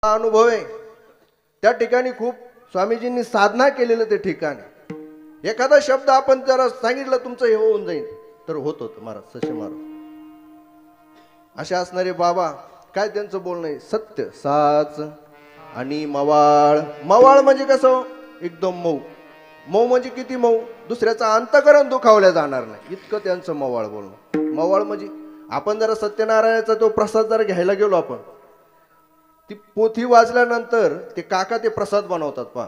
अनुभव आहे। त्या ठिकाणी खूप स्वामीजींनी साधना केलेलं ते ठिकाण आहे। एखादा शब्द आपण जरा सांगितलं तुमचं हे होऊन जाईल तर होत होतं महाराज सशे महाराज असे असणारे बाबा। काय त्यांचं बोलणं आहे, सत्य साच आणि मवाळ। मवाळ म्हणजे कसं एकदम मऊ, मऊ म्हणजे किती मऊ, दुसऱ्याचा अंतकरण दुखावल्या जाणार नाही इतकं त्यांचं मवाळ बोलणं। मवाळ म्हणजे आपण जरा सत्यनारायणाचा तो प्रसाद जर घ्यायला गेलो आपण, ती पोथी वाचल्यानंतर ते काका ते प्रसाद बनवतात पहा,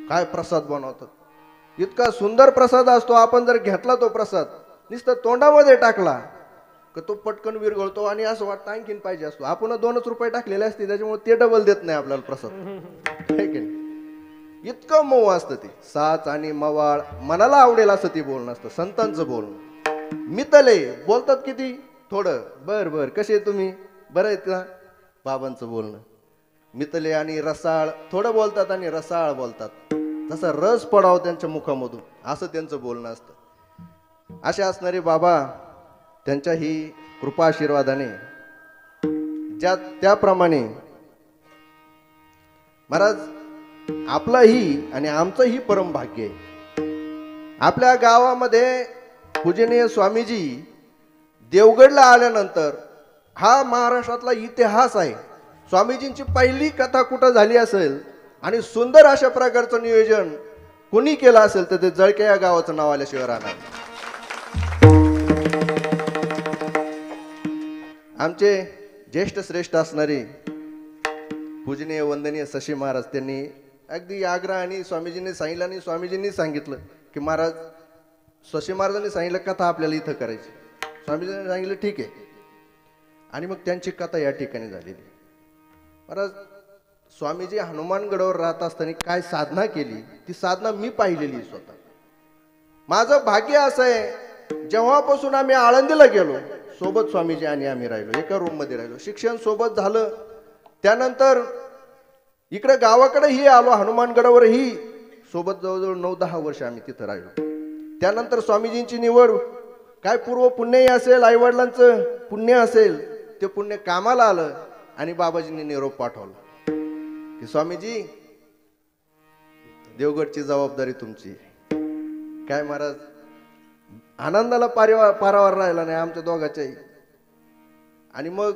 काय प्रसाद बनवतात, इतका सुंदर प्रसाद असतो। आपण जर घेतला तो प्रसाद नुसतं तोंडामध्ये टाकला की तो पटकन विरघळतो आणि असं वाटतं आणखीन पाहिजे असतो। आपण 2च रुपये टाकलेले असते त्याच्यामुळे ते डबल देत नाही आपल्याला प्रसाद, है की नाही? इतकं मऊ असतं ते साच आणि मवाळ। मनाला आवडेल असं ते बोलणं असतं संतांचं बोलणं। मितले बोलतात किती थोडं, बर बर कसे तुम्ही बरं आहेत का, बाबांचं बोलणं मितले आणि रसाळ, थोडं बोलतात आणि रसाळ बोलतात, जसा रस पडाव त्यांच्या मुखामधून असं त्यांचं बोलणं असतं। असे असणारे बाबा त्यांच्या ही कृपा आशीर्वादाने ज्या त्याप्रमाणे महाराज आपलंही आणि आमचंही परम भाग्य आहे। आपल्या गावामध्ये पूजनीय स्वामीजी देवगडला आल्यानंतर हा महाराष्ट्रातला इतिहास आहे। स्वामीजींची पहिली कथा कुठं झाली असेल आणि सुंदर अशा प्रकारचं नियोजन कोणी केलं असेल तर ते जळके या गावाचं नाव आल्याशिवाय राहणार। आमचे ज्येष्ठ श्रेष्ठ असणारे पूजनीय वंदनीय शशी महाराज त्यांनी अगदी आग्रह आणि स्वामीजींनी सांगितलं आणि स्वामीजींनी सांगितलं की महाराज शशी महाराजांनी सांगितलं कथा आपल्याला इथं करायची, स्वामीजींनी सांगितलं ठीक आहे। आणि मग त्यांची कथा या ठिकाणी झालेली। महाराज स्वामीजी हनुमानगडावर राहत असताना काय साधना केली ती साधना मी पाहिलेली स्वतः। माझं भाग्य असं आहे जेव्हापासून आम्ही आळंदीला गेलो सोबत स्वामीजी आणि आम्ही राहिलो, एका रूम मध्ये राहिलो, शिक्षण सोबत झालं। त्यानंतर इकडे गावाकडेही आलो, हनुमानगडावरही सोबत जवळजवळ 9-10 वर्ष आम्ही तिथं राहिलो। त्यानंतर स्वामीजींची निवड काय पूर्व पुण्यही असेल, आईवडिलांचं पुण्य असेल, ते पुण्य कामाला आलं आणि बाबाजींनी निरोप पाठवला की स्वामीजी देवगडची जबाबदारी तुमची। काय महाराज आनंदाला पारावार राहिला नाही आमच्या दोघांच्याही। आणि मग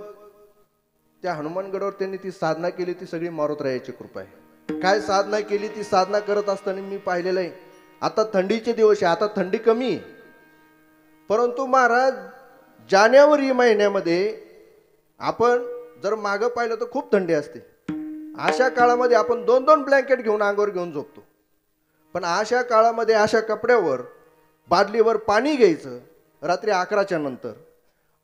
त्या हनुमानगडावर त्यांनी ती साधना केली, ती सगळी मारुतरायाची कृपा आहे। काय साधना केली ती साधना करत असताना मी पाहिलेलं आहे। आता थंडीचे दिवस आहे, आता थंडी कमी आहे, परंतु महाराज जानेवारी महिन्यामध्ये आपण जर मागं पाहिलं तर खूप थंडी असते। अशा काळामध्ये आपण 2-2 ब्लँकेट घेऊन अंगावर घेऊन झोपतो, पण अशा काळामध्ये अशा कपड्यावर बादलीवर पाणी घ्यायचं रात्री 11च्या नंतर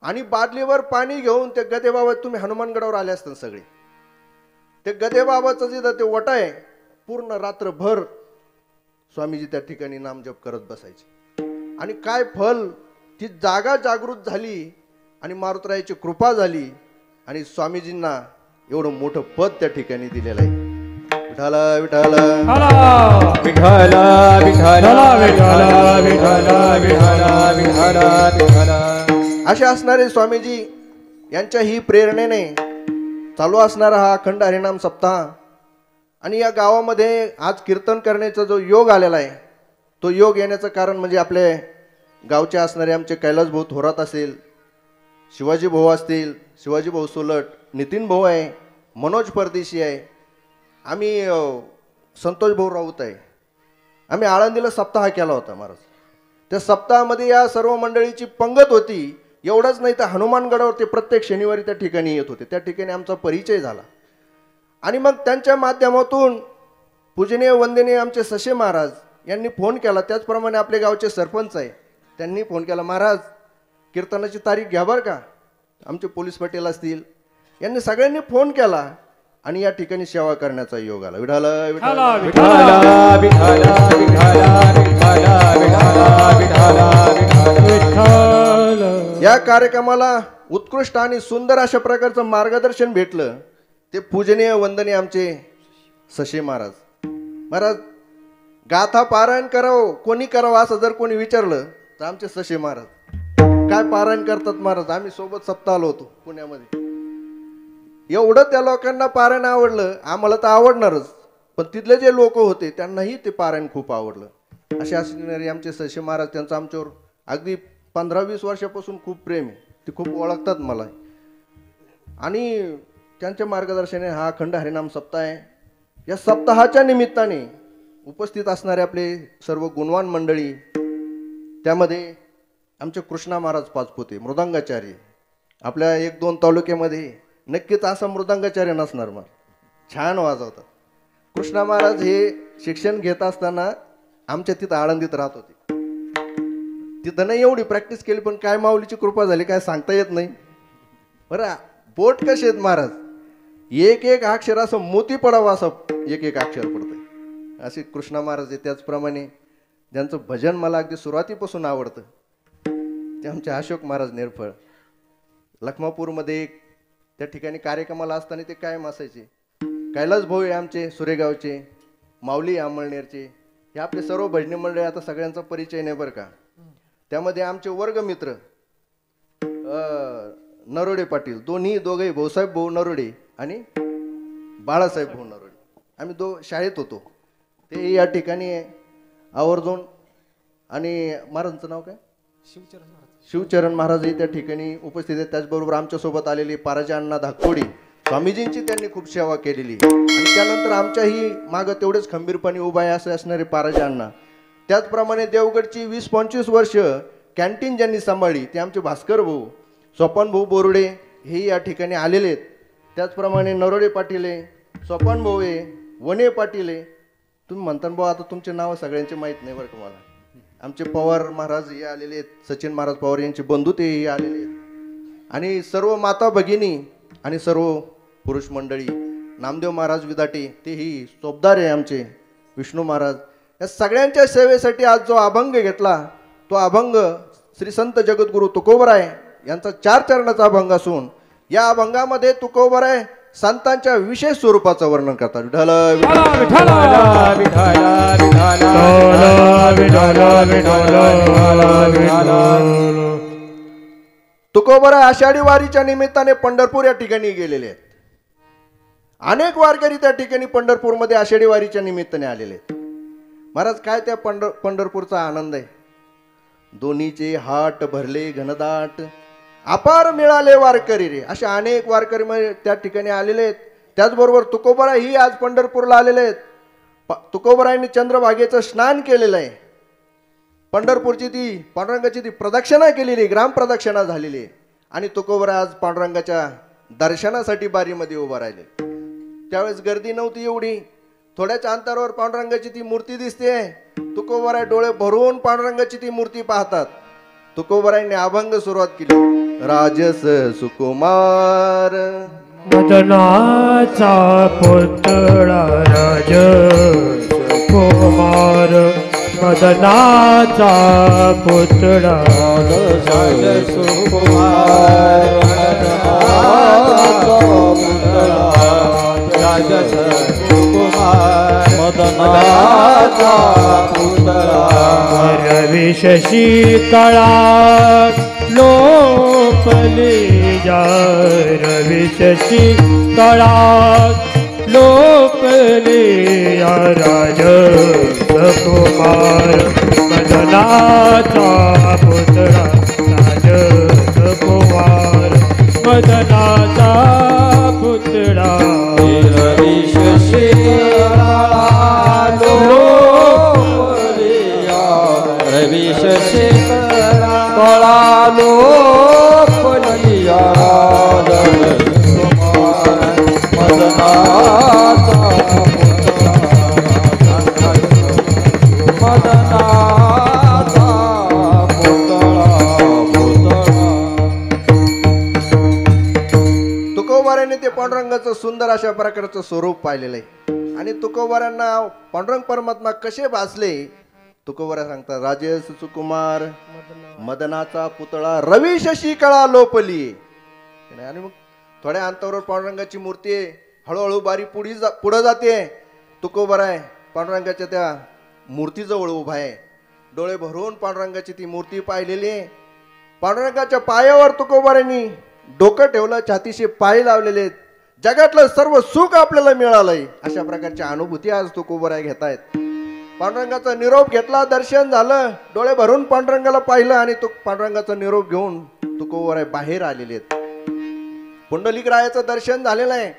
आणि बादलीवर पाणी घेऊन ते गदेबाबा, तुम्ही हनुमानगडावर आले असतात सगळे, ते गदेबाबाचं जिथं ते वटा आहे पूर्ण रात्रभर स्वामीजी त्या ठिकाणी नामजप करत बसायचे। आणि काय फल, ती जागा जागृत झाली आणि मारुतरायाची कृपा झाली आणि स्वामीजींना एवढं मोठं पद त्या ठिकाणी दिलेलं आहे। विठ्ठल विठ्ठल विठ्ठल विठ्ठल विठ्ठल विठ्ठल असे असणारे स्वामीजी यांच्या ही प्रेरणेने चालू असणारा हा अखंड हरिनाम सप्ताह आणि या गावामध्ये आज कीर्तन करण्याचा जो योग आलेला आहे, तो योग येण्याचं कारण म्हणजे आपले गावचे असणारे आमचे कैलास भाऊ थोरात असेल, शिवाजी भाऊ असतील, शिवाजी भाऊ सोलट, नितीन भाऊ आहे, मनोज परदेशी आहे, आम्ही संतोष भाऊ राऊत आहे। आम्ही आळंदीला सप्ताह केला होता महाराज। त्या सप्ताहामध्ये या सर्व मंडळीची पंगत होती। एवढंच नाही तर हनुमानगडावर ते प्रत्येक शनिवारी त्या ठिकाणी येत होते, त्या ठिकाणी आमचा परिचय झाला। आणि मग त्यांच्या माध्यमातून पूजनीय वंदनीय आमचे शशी महाराज यांनी फोन केला, त्याचप्रमाणे आपले गावचे सरपंच आहे त्यांनी फोन केला, महाराज कीर्तनाची तारीख घ्या बरं का। आमचे पोलीस पाटील असतील यांनी सगळ्यांनी फोन केला आणि या ठिकाणी सेवा करण्याचा योग आला। विठ्ठल विठ्ठल या कार्यक्रमाला उत्कृष्ट आणि सुंदर अशा प्रकारचं मार्गदर्शन भेटलं ते पूजनीय वंदनीय आमचे शशी महाराज। महाराज गाथा पारायण करावं कोणी करावं असं जर कोणी विचारलं तर आमचे शशी महाराज काय पारायण करतात महाराज। आम्ही सोबत सप्ताह आलो होतो पुण्यामध्ये, एवढं त्या लोकांना पारायण आवडलं, आम्हाला तर आवडणारच, पण तिथले जे लोक होते त्यांनाही ते पारायण खूप आवडलं. असे असणारे आमचे ससे महाराज, त्यांचं आमच्यावर अगदी 15-20 वर्षापासून खूप प्रेम आहे. ते खूप ओळखतात मला आणि त्यांच्या मार्गदर्शनाने हा अखंड हरिनाम सप्ताह आहे. या सप्ताहाच्या निमित्ताने उपस्थित असणारे आपले सर्व गुणवान मंडळी, त्यामध्ये आमचे कृष्णा महाराज पाचपुते मृदंगाचार्य, आपल्या 1-2 तालुक्यामध्ये नक्कीच असा मृदंगाचार्य नसणार, मग छान वाजवतात. कृष्णा महाराज हे शिक्षण घेत असताना आमच्या तिथं आळंदीत राहत होते. तिथं नाही एवढी प्रॅक्टिस केली, पण काय माऊलीची कृपा झाली काय सांगता येत नाही. बरं, बोट कसे आहेत महाराज, एक एक अक्षर असं मोती पडावं असं एक एक अक्षर पडतंय, असे कृष्णा महाराज आहे. त्याचप्रमाणे ज्यांचं भजन मला अगदी सुरुवातीपासून आवडतं ते आमचे अशोक महाराज नेरफळ. लखमापूरमध्ये त्या ठिकाणी कार्यक्रमाला असताना ते कायम असायचे. कैलास भाऊ आहे आमचे सुरेगावचे, माऊली अमळनेरचे, हे आपले सर्व भजनी मंडळी. आता सगळ्यांचा परिचय नाही बरं का. त्यामध्ये आमचे वर्गमित्र नरोडे पाटील, दोघेही भाऊसाहेब भाऊ नरोडे आणि बाळासाहेब भाऊ नरोडे, आम्ही शाळेत होतो. ते या ठिकाणी आवर्जून, आणि महाराजांचं नाव काय, शिवचरण महाराजही त्या ठिकाणी उपस्थित आहेत. त्याचबरोबर आमच्यासोबत आलेले पाराजी अण्णा धाकतोडी, स्वामीजींची त्यांनी खूप सेवा केलेली. आणि त्यानंतर आमच्याही मागं तेवढेच खंबीरपणे उभा आहे असे असणारे पाराजी अण्णा. त्याचप्रमाणे देवगडची 20-25 वर्ष कॅन्टीन ज्यांनी सांभाळली ते आमचे भास्कर भाऊ, स्वपन भाऊ बोरुडे हेही या ठिकाणी आलेले आहेत. त्याचप्रमाणे नरोडे पाटील आहे, स्वपन भाऊ आहे, वने पाटील आहे. तुम्ही म्हणता भाऊ, आता तुमचे नाव सगळ्यांचे माहीत नाही बरं का मला. आमचे पवार महाराज हे आलेले आहेत, सचिन महाराज पवार यांचे बंधू तेही आलेले आहेत, आणि सर्व माता भगिनी आणि सर्व पुरुष मंडळी. नामदेव महाराज विदाटे तेही चोपदार आहे आमचे, विष्णू महाराज. या सगळ्यांच्या सेवेसाठी आज जो अभंग घेतला तो अभंग श्री संत जगद्गुरु तुकोबराय यांचा 4 चरणाचा अभंग असून या अभंगामध्ये तुकोबराय संतांच्या विशेष स्वरूपाचं वर्णन करतात. विठ्ठल विठ्ठल तुकोबराय आषाढी वारीच्या निमित्ताने पंढरपूर या ठिकाणी गेलेले आहेत. अनेक वारकरी त्या ठिकाणी पंढरपूरमध्ये आषाढी वारीच्या निमित्ताने आलेले आहेत. महाराज, काय त्या पंढरपूरचा आनंद आहे. दोन्हीचे हाट भरले घनदाट, अपार मिळाले वारकरी रे, असे अनेक वारकरी त्या ठिकाणी आलेले आहेत. त्याचबरोबर तुकोबराय ही आज पंढरपूरला आलेले आहेत. तुकोबरायांनी चंद्रभागेचं स्नान केलेलं आहे. पंढरपूरची ती पांडुरंगाची ती प्रदक्षिणा केलेली, ग्राम प्रदक्षिणा झालेली आहे. आणि तुकोबराय आज पांडुरंगाच्या दर्शनासाठी बारीमध्ये उभा राहिले. त्यावेळेस गर्दी नव्हती एवढी, थोड्याच अंतरावर पांडुरंगाची ती मूर्ती दिसते. तुकोबराय डोळे भरून पांडुरंगाची ती मूर्ती पाहतात. तुकोबरायांनी अभंग सुरुवात केली. राजस सुकुमार मदनाचा पुतळा, राज कुमार मदनाचा पुतळा, राज सुकुमार मदनाचा पुतळा, रवी शशी कळा लोपली जा, रवी शशी कळा लोपली या, राज कुमार मदनाचा पुतळा, राज कुमार मदनाचा पुतळा, रवी शशी रवी शशी कळा लोपलिया, मदनाचा मदनाचा तुकोबरायांनी ते पांडुरंगाचं सुंदर अशा प्रकारचं स्वरूप पाहिलेलं आहे. आणि तुकोबरायांना पांडुरंग परमात्मा कसे भासले तुकोबराय सांगतात. राजस सुकुमार मदनाचा पुतळा, रवी शशी कळा लोपली. आणि मग थोड्या अंतरावर पांडुरंगाची मूर्ती आहे, हळूहळू बारी पुढे जाते. तुकोबराय पांडुरंगाच्या त्या मूर्तीजवळ उभा आहे, डोळे भरून पांडुरंगाची ती मूर्ती पाहिलेली आहे. पांडुरंगाच्या पायावर तुकोबरायांनी डोकं ठेवलं, छातीशी पाय लावलेले आहेत. जगातलं सर्व सुख आपल्याला मिळालंय अशा प्रकारच्या अनुभूती आज तुकोबराय घेतायत. पांडुरंगाचा निरोप घेतला, दर्शन झालं, डोळे भरून पांडुरंगाला पाहिलं आणि तो पांडुरंगाचा निरोप घेऊन तुकोबराय बाहेर आलेले आहेत. पुंडलिकरायाचं दर्शन झालेलं आहे.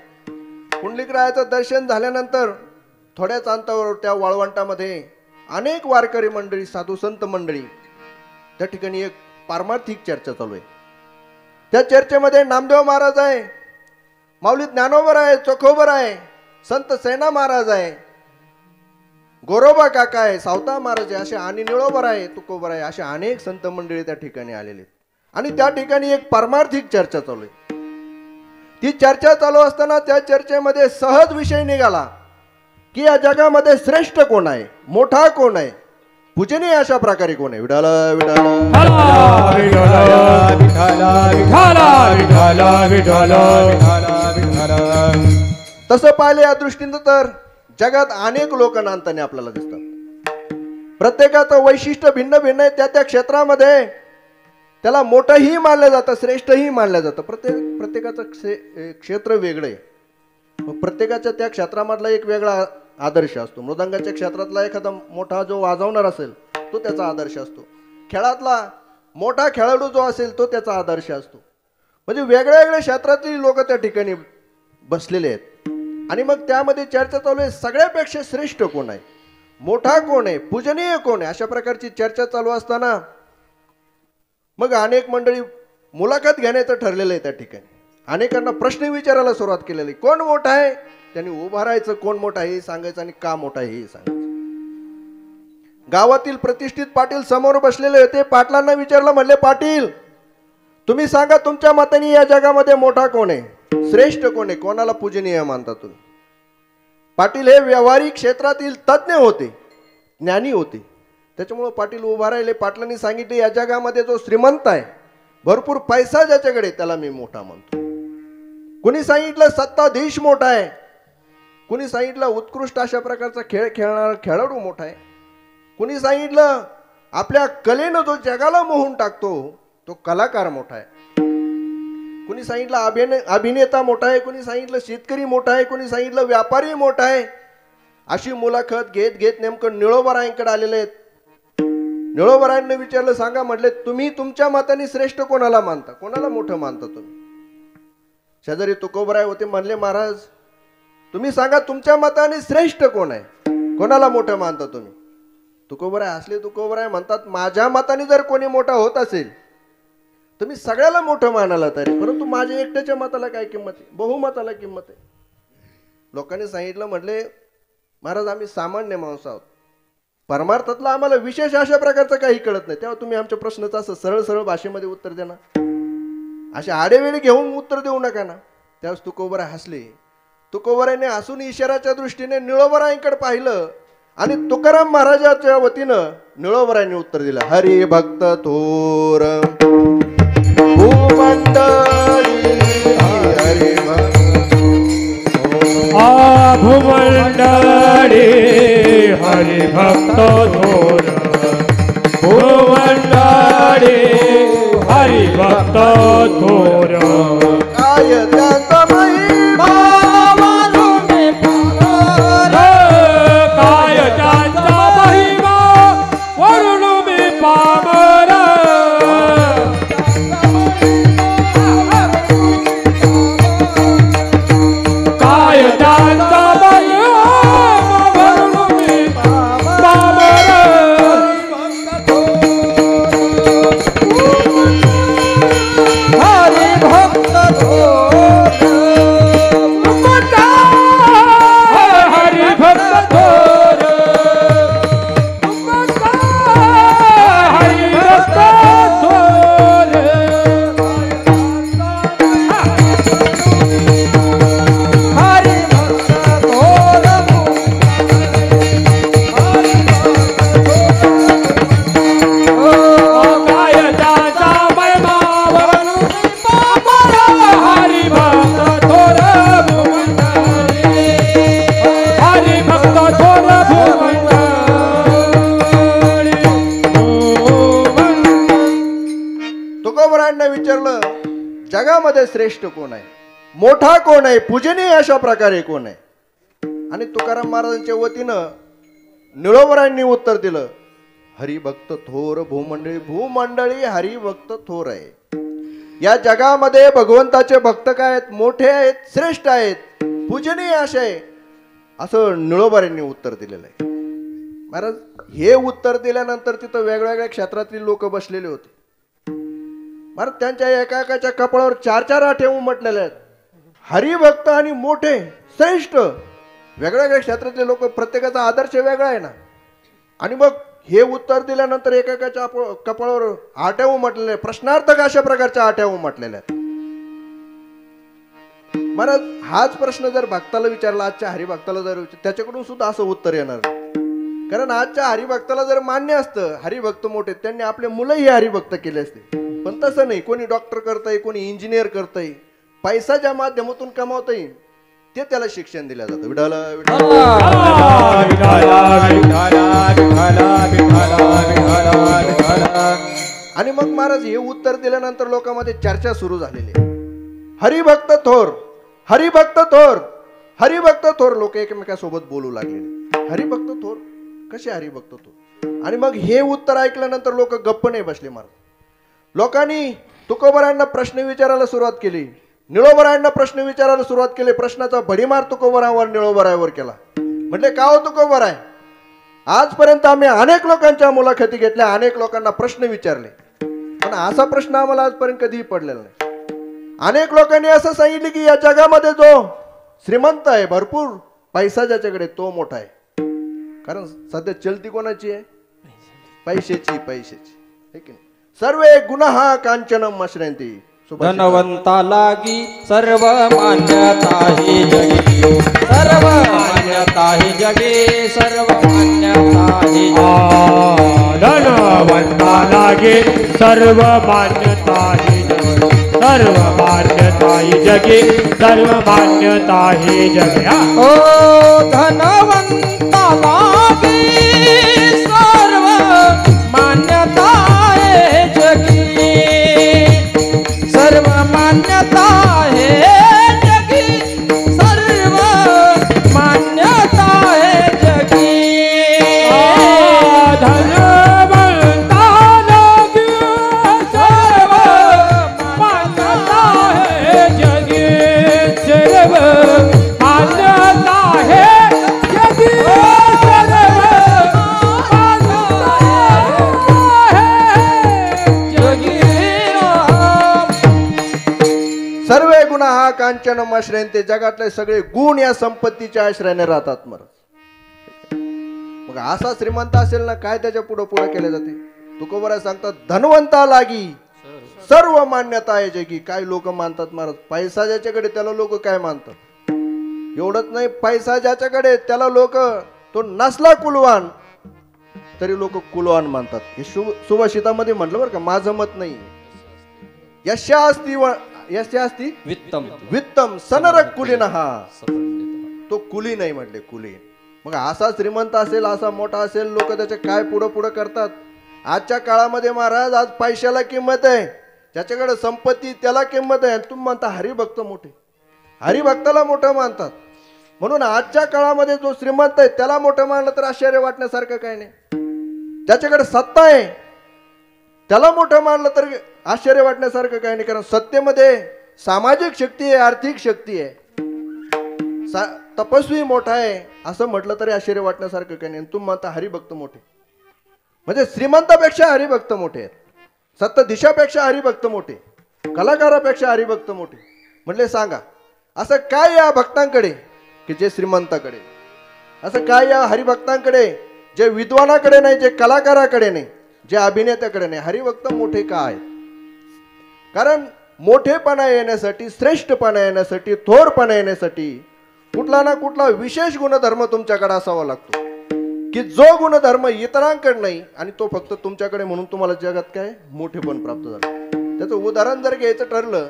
पुंडलिकरायाचं दर्शन झाल्यानंतर थोड्याच अंतरावर त्या वाळवंटामध्ये अनेक वारकरी मंडळी, साधू संत मंडळी, त्या ठिकाणी एक पारमार्थिक चर्चा चालू आहे. त्या चर्चेमध्ये नामदेव महाराज आहे, माऊली ज्ञानोबर आहे, चोखोबर आहे, संत सेना महाराज आहे, गोरोबा काका आहे, सावता महाराज आहे, असे आणि निळोबर आहे, तुकोबर आहे, असे अनेक संत मंडळी त्या ठिकाणी आलेले आहेत. आणि त्या ठिकाणी एक पारमार्थिक चर्चा चालू आहे. ती चर्चा चालू असताना त्या चर्चेमध्ये सहज विषय निघाला की या जगामध्ये श्रेष्ठ कोण आहे, मोठा कोण आहे, पूजनीय अशा प्रकारे कोण आहे. विठाल तसं पाहिले या दृष्टीनं तर जगात अनेक लोक नांदताना आपल्याला दिसतात. प्रत्येकाचं वैशिष्ट्य भिन्न भिन्न आहे. त्या त्या क्षेत्रामध्ये त्याला मोठंही मानलं जातं, श्रेष्ठही मानलं जातं. प्रत्येकाचं क्षेत्र वेगळं आहे. प्रत्येकाच्या त्या क्षेत्रामधला एक वेगळा आदर्श असतो. मृदंगाच्या क्षेत्रातला एखादा मोठा जो वाजवणार असेल तो त्याचा आदर्श असतो. खेळातला मोठा खेळाडू जो असेल तो त्याचा आदर्श असतो. म्हणजे वेगळ्या वेगळ्या क्षेत्रातील लोक त्या ठिकाणी बसलेले आहेत. आणि मग त्यामध्ये चर्चा चालू आहे, सगळ्यापेक्षा श्रेष्ठ कोण आहे, मोठा कोण आहे, पूजनीय कोण आहे, अशा प्रकारची चर्चा चालू असताना मग अनेक मंडळी मुलाखत घेण्याचं ठरलेलं आहे. त्या ठिकाणी अनेकांना प्रश्न विचारायला सुरुवात केलेली. कोण मोठा आहे त्यांनी उभा राहायचं, कोण मोठा आहे हे सांगायचं आणि का मोठा आहे हे सांगायचं. गावातील प्रतिष्ठित पाटील समोर बसलेले होते. पाटलांना विचारलं, म्हणले पाटील तुम्ही सांगा तुमच्या मताने या जगामध्ये मोठा कोण आहे, श्रेष्ठ कोण आहे, कोणाला पूजनीय मानता तुम्ही. पाटील हे व्यावहारिक क्षेत्रातील तज्ज्ञ होते, ज्ञानी होते. त्याच्यामुळे पाटील उभा राहिले. पाटलांनी सांगितले या जगामध्ये जो श्रीमंत आहे, भरपूर पैसा ज्याच्याकडे, त्याला मी मोठा मानतो. कुणी सांगितलं सत्ताधीश मोठा आहे, कुणी सांगितलं उत्कृष्ट अशा प्रकारचा खेळ खेळणारा खेळाडू मोठा आहे, कुणी सांगितलं आपल्या कलेनं जो जगाला मोहून टाकतो तो कलाकार मोठा आहे, कुणी सांगितलं अभिनेता मोठा आहे, कुणी सांगितलं शेतकरी मोठा आहे, कुणी सांगितलं व्यापारी मोठा आहे. अशी मुलाखत घेत घेत नेमकं निळोबरायांकडे आलेले आहेत. निळोबरायांनी विचारलं, सांगा म्हटले तुम्ही तुमच्या मताने श्रेष्ठ कोणाला मानता, कोणाला मोठं मानता तुम्ही. शेजारी तुकोबराय होते. म्हणले महाराज तुम्ही सांगा तुमच्या मताने श्रेष्ठ कोण आहे, कोणाला मोठं मानता तुम्ही. तुकोबराय हसले. तुकोबराय म्हणतात माझ्या मताने जर कोणी मोठा होत असेल तर मी सगळ्याला मोठं मानायला तयार, परंतु माझ्या एकट्याच्या मताला काय किंमत आहे, बहुमताला किंमत आहे. लोकांनी सांगितलं, म्हटले महाराज आम्ही सामान्य माणूस आहोत, परमार्थातला आम्हाला विशेष अशा प्रकारचं काही कळत नाही, तेव्हा तुम्ही आमच्या प्रश्नाचं असं सरळ सरळ भाषेमध्ये उत्तर द्या ना, असे आडेवेळी घेऊन उत्तर देऊ नका ना. त्यावेळेस तुकोबराय हसले. तुकोबरायने हसून इशाराच्या दृष्टीने निळोबरायांकडे पाहिलं आणि तुकाराम महाराजाच्या वतीनं निळोबरायांनी उत्तर दिलं, हरी भक्त थोर भूमंडळी हरी भूमंडळी हरिभक्त थोर भूमंडळी हरिभक्त थोर काय त्यांचा महिमा काय त्यांचा महिमा वरून मी पामर काय त्यांचा तुकोबरायांना विचारलं जगामध्ये श्रेष्ठ कोण आहे, मोठा कोण आहे, पूजनीय अशा प्रकारे कोण आहे. आणि तुकाराम महाराजांच्या वतीनं निळोबरांनी उत्तर दिलं, हरिभक्त थोर भूमंडळी. भूमंडळी हरिभक्त थोर आहे. या जगामध्ये भगवंताचे भक्त काय आहेत, मोठे आहेत, श्रेष्ठ आहेत, पूजनीय असे आहे, असं निळोबरांनी उत्तर दिलेलं आहे. महाराज हे उत्तर दिल्यानंतर तिथं वेगवेगळ्या क्षेत्रातील लोक बसलेले होते. महाराज त्यांच्या एका एकाच्या कपाळावर 4-4 आठे उमटलेले आहेत. हरिभक्त आणि मोठे श्रेष्ठ, वेगवेगळ्या क्षेत्रातले लोक, प्रत्येकाचा आदर्श वेगळा आहे ना. आणि मग हे उत्तर दिल्यानंतर एकेकाच्या कपाळावर आट्या उमटलेल्या, प्रश्नार्थक अशा प्रकारच्या आट्या उमटलेल्या आहेत. महाराज हाच प्रश्न जर भक्ताला विचारला, आजच्या हरिभक्ताला जर त्याच्याकडून सुद्धा असं उत्तर येणार नाही. कारण आजच्या हरिभक्ताला जर मान्य असतं हरिभक्त मोठे, त्यांनी आपले मुलंही हरिभक्त केले असते. पण तसं नाही. कोणी डॉक्टर करतंय, कोणी इंजिनियर करतंय, पैसा ज्या माध्यमातून कमावता येईल ते त्याला शिक्षण दिलं जातं. विठ्ठल आणि मग महाराज हे उत्तर दिल्यानंतर लोकांमध्ये चर्चा सुरू झालेली आहे. हरिभक्त थोर, हरिभक्त थोर, हरिभक्त थोर. लोक एकमेकांसोबत बोलू लागलेले, हरिभक्त थोर, कसे हरिभक्त थोर. आणि मग हे उत्तर ऐकल्यानंतर लोक गप्प नाही बसले. महाराज लोकांनी तुकोबरायांना प्रश्न विचारायला सुरुवात केली, निळोबरायांना प्रश्न विचारायला सुरुवात केली. प्रश्नाचा भडीमार तुकोबरावर निळोबरावर केला. म्हटले, का हो तुकोबराय, आजपर्यंत आम्ही अनेक लोकांच्या मुलाखती घेतल्या, अनेक लोकांना प्रश्न विचारले, पण असा प्रश्न आम्हाला आजपर्यंत कधीही पडलेला नाही. अनेक लोकांनी असं सांगितले की या जगामध्ये जो श्रीमंत आहे, भरपूर पैसा ज्याच्याकडे, तो मोठा आहे. कारण सध्या चलती कोणाची आहे, पैशाची, पैशाची है की नाही. सर्वे गुन्हा कांचनम मश्रयंती. धनवंता लागी सर्व मान्यता ही जगी, सर्व मान्यता ही जगी, सर्व मान्यता ही जगी. धनवंता लागे सर्व मान्यता ही जगी, सर्व मान्यता ही जगी, सर्व मान्यता ही जगी. ओ धनवंता लागी सर्व मान्यता हे जगी, सर्व मान्यता हे जगी, सर्व मान्यता हे जगी. धनवंता लागे सर्व मान्यता हे जगी, सर्व मान्यता हे जगी, सर्व सर्वे गुन्हा कांचनम आश्रयंते. जगातले सगळे गुण या संपत्तीच्या आश्रयाने राहतात. मग असा श्रीमंत असेल ना, काय त्याच्या पुढे पुढे केले जाते. तुकोबरा सांगतात, धनवंता लागी सर्व मान्यता आहे जगी. काय लोक मानतात महाराज, पैसा ज्याच्याकडे त्याला लोक काय मानतात. एवढंच नाही, पैसा ज्याच्याकडे त्याला लोक, तो नसला कुलवान तरी लोक कुलवान मानतात. हे सुभाषितामध्ये म्हटलं बरं का, माझं मत नाही. यशास्ती वित्तम वित्तम सनरक कुलीनहा. तो कुली नाही म्हटले, कुली. मग असा श्रीमंत असेल, असा मोठा असेल, लोक त्याचे काय पुढं पुढं करतात. आजच्या काळामध्ये महाराज आज पैशाला किंमत आहे, ज्याच्याकडे संपत्ती त्याला किंमत आहे. तुम्ही म्हणता हरिभक्त मोठे, हरिभक्ताला मोठं मानतात. म्हणून आजच्या काळामध्ये जो श्रीमंत आहे त्याला मोठं मानलं तर आश्चर्य वाटण्यासारखं काय नाही. ज्याच्याकडे सत्ता आहे त्याला मोठं मानलं तर आश्चर्य वाटण्यासारखं काही नाही. कारण सत्तेमध्ये सामाजिक शक्ती आहे, आर्थिक शक्ती आहे. तपस्वी मोठा आहे असं म्हटलं तरी आश्चर्य वाटण्यासारखं काही नाही. तुम्ही म्हणता हरिभक्त मोठे, म्हणजे श्रीमंतापेक्षा हरिभक्त मोठे आहेत, सत्ताधीशापेक्षा हरिभक्त मोठे, कलाकारापेक्षा हरिभक्त मोठे. म्हटले सांगा असं काय या भक्तांकडे की जे श्रीमंताकडे, असं काय या हरिभक्तांकडे जे विद्वानाकडे नाही, जे कलाकाराकडे नाही, जे अभिनेत्याकडे नाही. हरिभक्त मोठे का आहेत. कारण मोठेपणा येण्यासाठी, श्रेष्ठपणा येण्यासाठी, थोरपणा येण्यासाठी कुठला ना कुठला विशेष गुणधर्म तुमच्याकडे असावा लागतो, की जो गुणधर्म इतरांकडे नाही आणि तो फक्त तुमच्याकडे, म्हणून तुम्हाला जगात काय मोठेपण प्राप्त झालं. त्याचं उदाहरण जर घ्यायचं ठरलं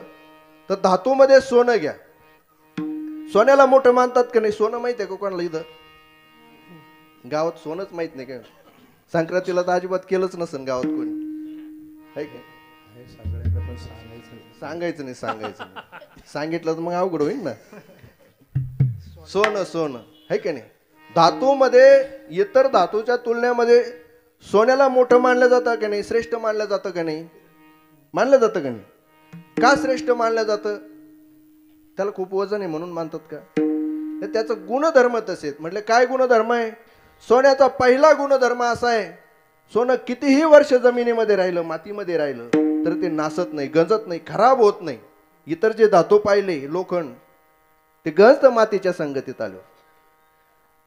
तर धातूमध्ये सोनं घ्या. सोन्याला मोठं मानतात का नाही. सोनं माहिती आहे का कोणाला इथं गावात सोनच माहित नाही का. संक्रांतीला तर अजिबात केलंच नसेल गावात कोणी, आहे का. सांगायचं नाही सांगितलं तर मग अवघड होईल ना. सोनं है की नाही. धातूमध्ये इतर धातूच्या तुलनेमध्ये सोन्याला मोठं मानलं जातं का नाही, श्रेष्ठ मानलं जातं का नाही, मानलं जातं का नाही. का श्रेष्ठ मानलं जातं, त्याला खूप वजन आहे म्हणून मानतात का, तर त्याचं गुणधर्म तसेच. म्हटलं काय गुणधर्म आहे. सोन्याचा पहिला गुणधर्म असा आहे, सोनं कितीही वर्ष जमिनीमध्ये राहिलं, मातीमध्ये राहिलं तर ते नासत नाही, गंजत नाही, खराब होत नाही. इतर जे धातू पाहिले, लोखंड, ते गंजत मातीच्या संगतीत आलं.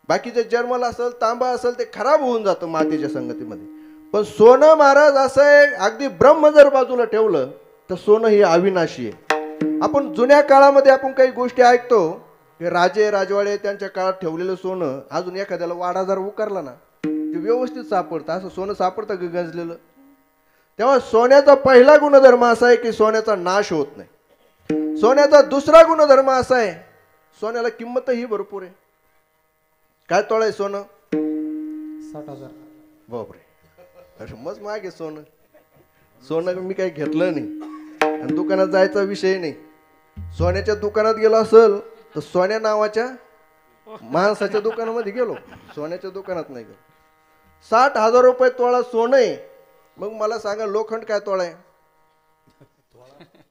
बाकीचे जर्मल असेल, तांबा असेल, ते खराब होऊन जातं मातीच्या संगतीमध्ये. पण सोनं महाराज असं आहे, अगदी ब्रह्म जर बाजूला ठेवलं तर सोनं हे अविनाशी आहे. आपण जुन्या काळामध्ये आपण काही गोष्टी ऐकतो, राजे राजवाडे त्यांच्या काळात ठेवलेलं सोनं अजून एखाद्याला वाडा जर उकारला ना, ते व्यवस्थित सापडतं. असं सोनं सापडतं गंजलेलं. तेव्हा सोन्याचा पहिला गुणधर्म असा आहे की सोन्याचा नाश होत नाही. सोन्याचा दुसरा गुणधर्म असा आहे, सोन्याला किंमतही भरपूर आहे. काय तोळा आहे सोनं? 60,000. बापरे, अरे मग मागे सोनं मी काही घेतलं नाही आणि दुकानात जायचा विषय नाही. सोन्याच्या दुकानात गेलो असेल तर सोन्या नावाच्या माणसाच्या दुकानामध्ये गेलो, सोन्याच्या दुकानात नाही गेलो. 60,000 रुपये तोळा सोनं आहे. मग मला सांगा लोखंड काय तोळा आहे?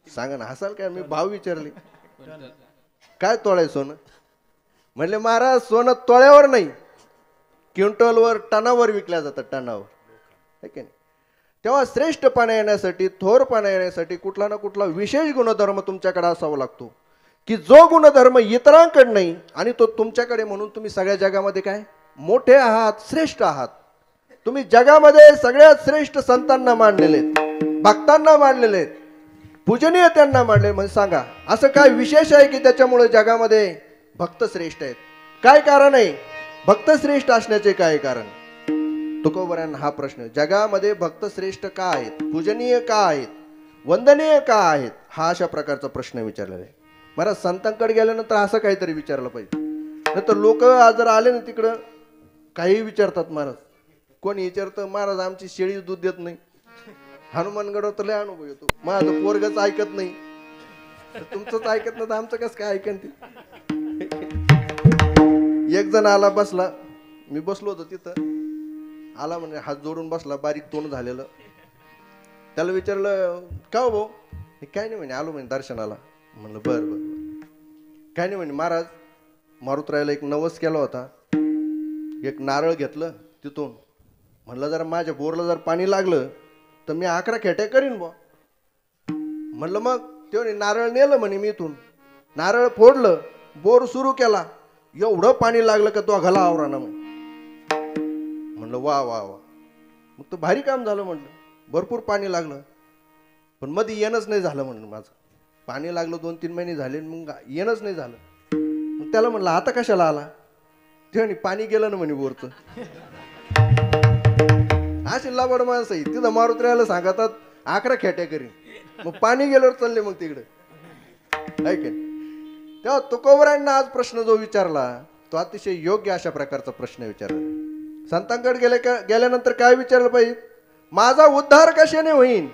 सांगा ना, हसाल काय, मी भाव विचारले काय तोळा आहे सोनं. म्हणले महाराज सोनं तोळ्यावर नाही, क्विंटलवर, टनावर विकल्या जातं, टनावर, है की नाही. तेव्हा श्रेष्ठपणा येण्यासाठी, थोरपणा येण्यासाठी कुठला ना कुठला विशेष गुणधर्म तुमच्याकडे असावा लागतो, की जो गुणधर्म इतरांकडे नाही आणि तो तुमच्याकडे, म्हणून तुम्ही सगळ्या जगामध्ये काय मोठे आहात, श्रेष्ठ आहात. तुम्ही जगामध्ये सगळ्यात श्रेष्ठ संतांना मानलेले, भक्तांना मानलेले, पूजनीय त्यांना मानले. म्हणजे सांगा असं काय विशेष आहे की त्याच्यामुळे जगामध्ये भक्त श्रेष्ठ आहेत? काय कारण आहे भक्त श्रेष्ठ असण्याचे? काय कारण? तुकोबरांना हा प्रश्न, जगामध्ये भक्त श्रेष्ठ का आहेत, पूजनीय का आहेत, वंदनीय का आहेत, हा अशा प्रकारचा प्रश्न विचारलेला आहे. महाराज संतांकडे गेल्यानंतर असं काहीतरी विचारलं पाहिजे. नंतर लोक आज जर आले ना तिकडं काही विचारतात. महाराज कोणी विचारतं, महाराज आमची शेळी दूध देत नाही. हनुमानगडावर तर लय अनुभव येतो, माझं पोरगच ऐकत नाही. तुमचंच ऐकत नाही तर आमचं कसं काय ऐकन ते. एक जण आला, बसला, मी बसलो होतो तिथं, आला म्हणजे हात जोडून बसला, बारीक तोंड झालेलं. त्याला विचारलं का हो भाऊ? हे काय नाही म्हणे, आलो म्हणे दर्शनाला. म्हणलं बरं बरं. काय नाही म्हणे, महाराज मारुतरायला एक नवस केला होता, एक नारळ घेतलं तिथून. म्हणलं जरा माझ्या बोरला जर पाणी लागलं तर मी 11 खेट्या करीन बुवा. म्हणलं मग तेव्हा नारळ नेलं म्हणे मी इथून, नारळ फोडलं, बोर सुरू केला, एवढं पाणी लागलं का तो घाला आवराना. म्हणलं वा वा वा, मग तो भारी काम झालं. म्हणलं भरपूर पाणी लागलं, पण मध्ये येणंच नाही झालं. म्हणलं माझं पाणी लागलं 2-3 महिने झाले, मग येणंच नाही झालं. मग त्याला म्हणलं आता कशाला आला? ते म्हणे पाणी गेलं ना म्हणे बोरचं. अशी लाबड माणसं आहे. तिथं मारुतरायाला सांगतात 11 खेट्या करीन, मग पाणी गेल्यावर चालले मग तिकडे, ऐक. तेव्हा तुकोबरांना आज प्रश्न जो विचारला तो अतिशय योग्य अशा प्रकारचा प्रश्न विचारला. संतांकडे गेल्यानंतर काय विचारलं पाहिजे? माझा उद्धार कशाने होईल?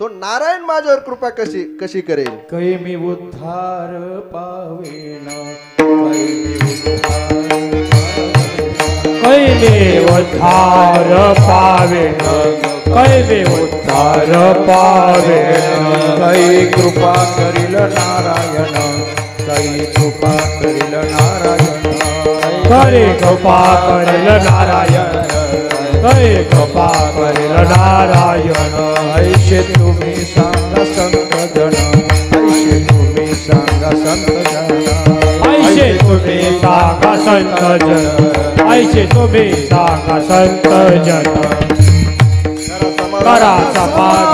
तो नारायण माझ्यावर कृपा कशी करेल? कै मी उद्धार पावेन, कै मी उद्धार पावेन, कै मी उद्धार पावेन. कै कृपा करील नारायण, कै कृपा करील नारायण, कै कृपा करेल नारायण, कै कृपा करेल नारायण. ऐशे तुम्ही सांगा संत जन, ऐशे तुम्ही सांगा संत जन, ऐशे तुम्ही सांगा संत जन, ऐशे तुम्ही सांगा संत जन. करा समाधान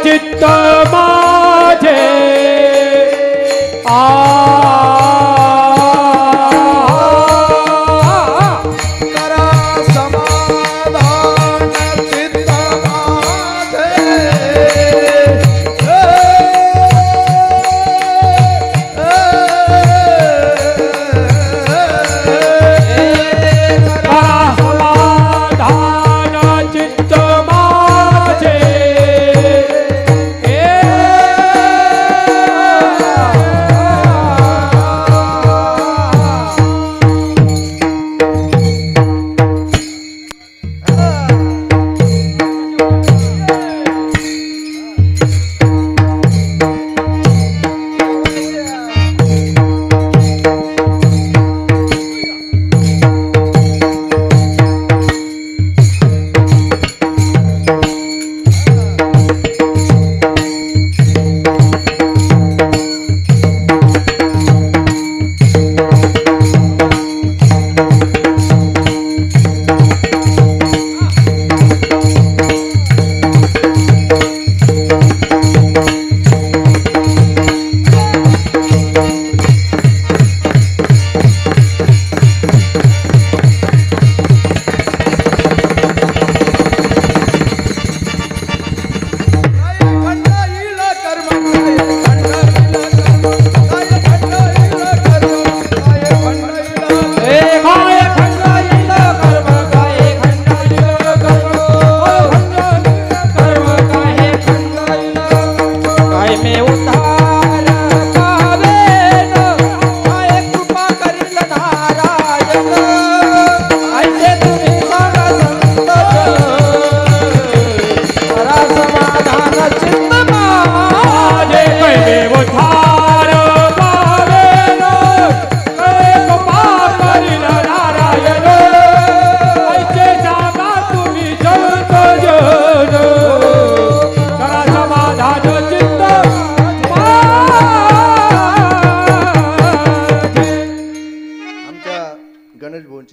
चित्त माझे करा समाधान चित्त माझे.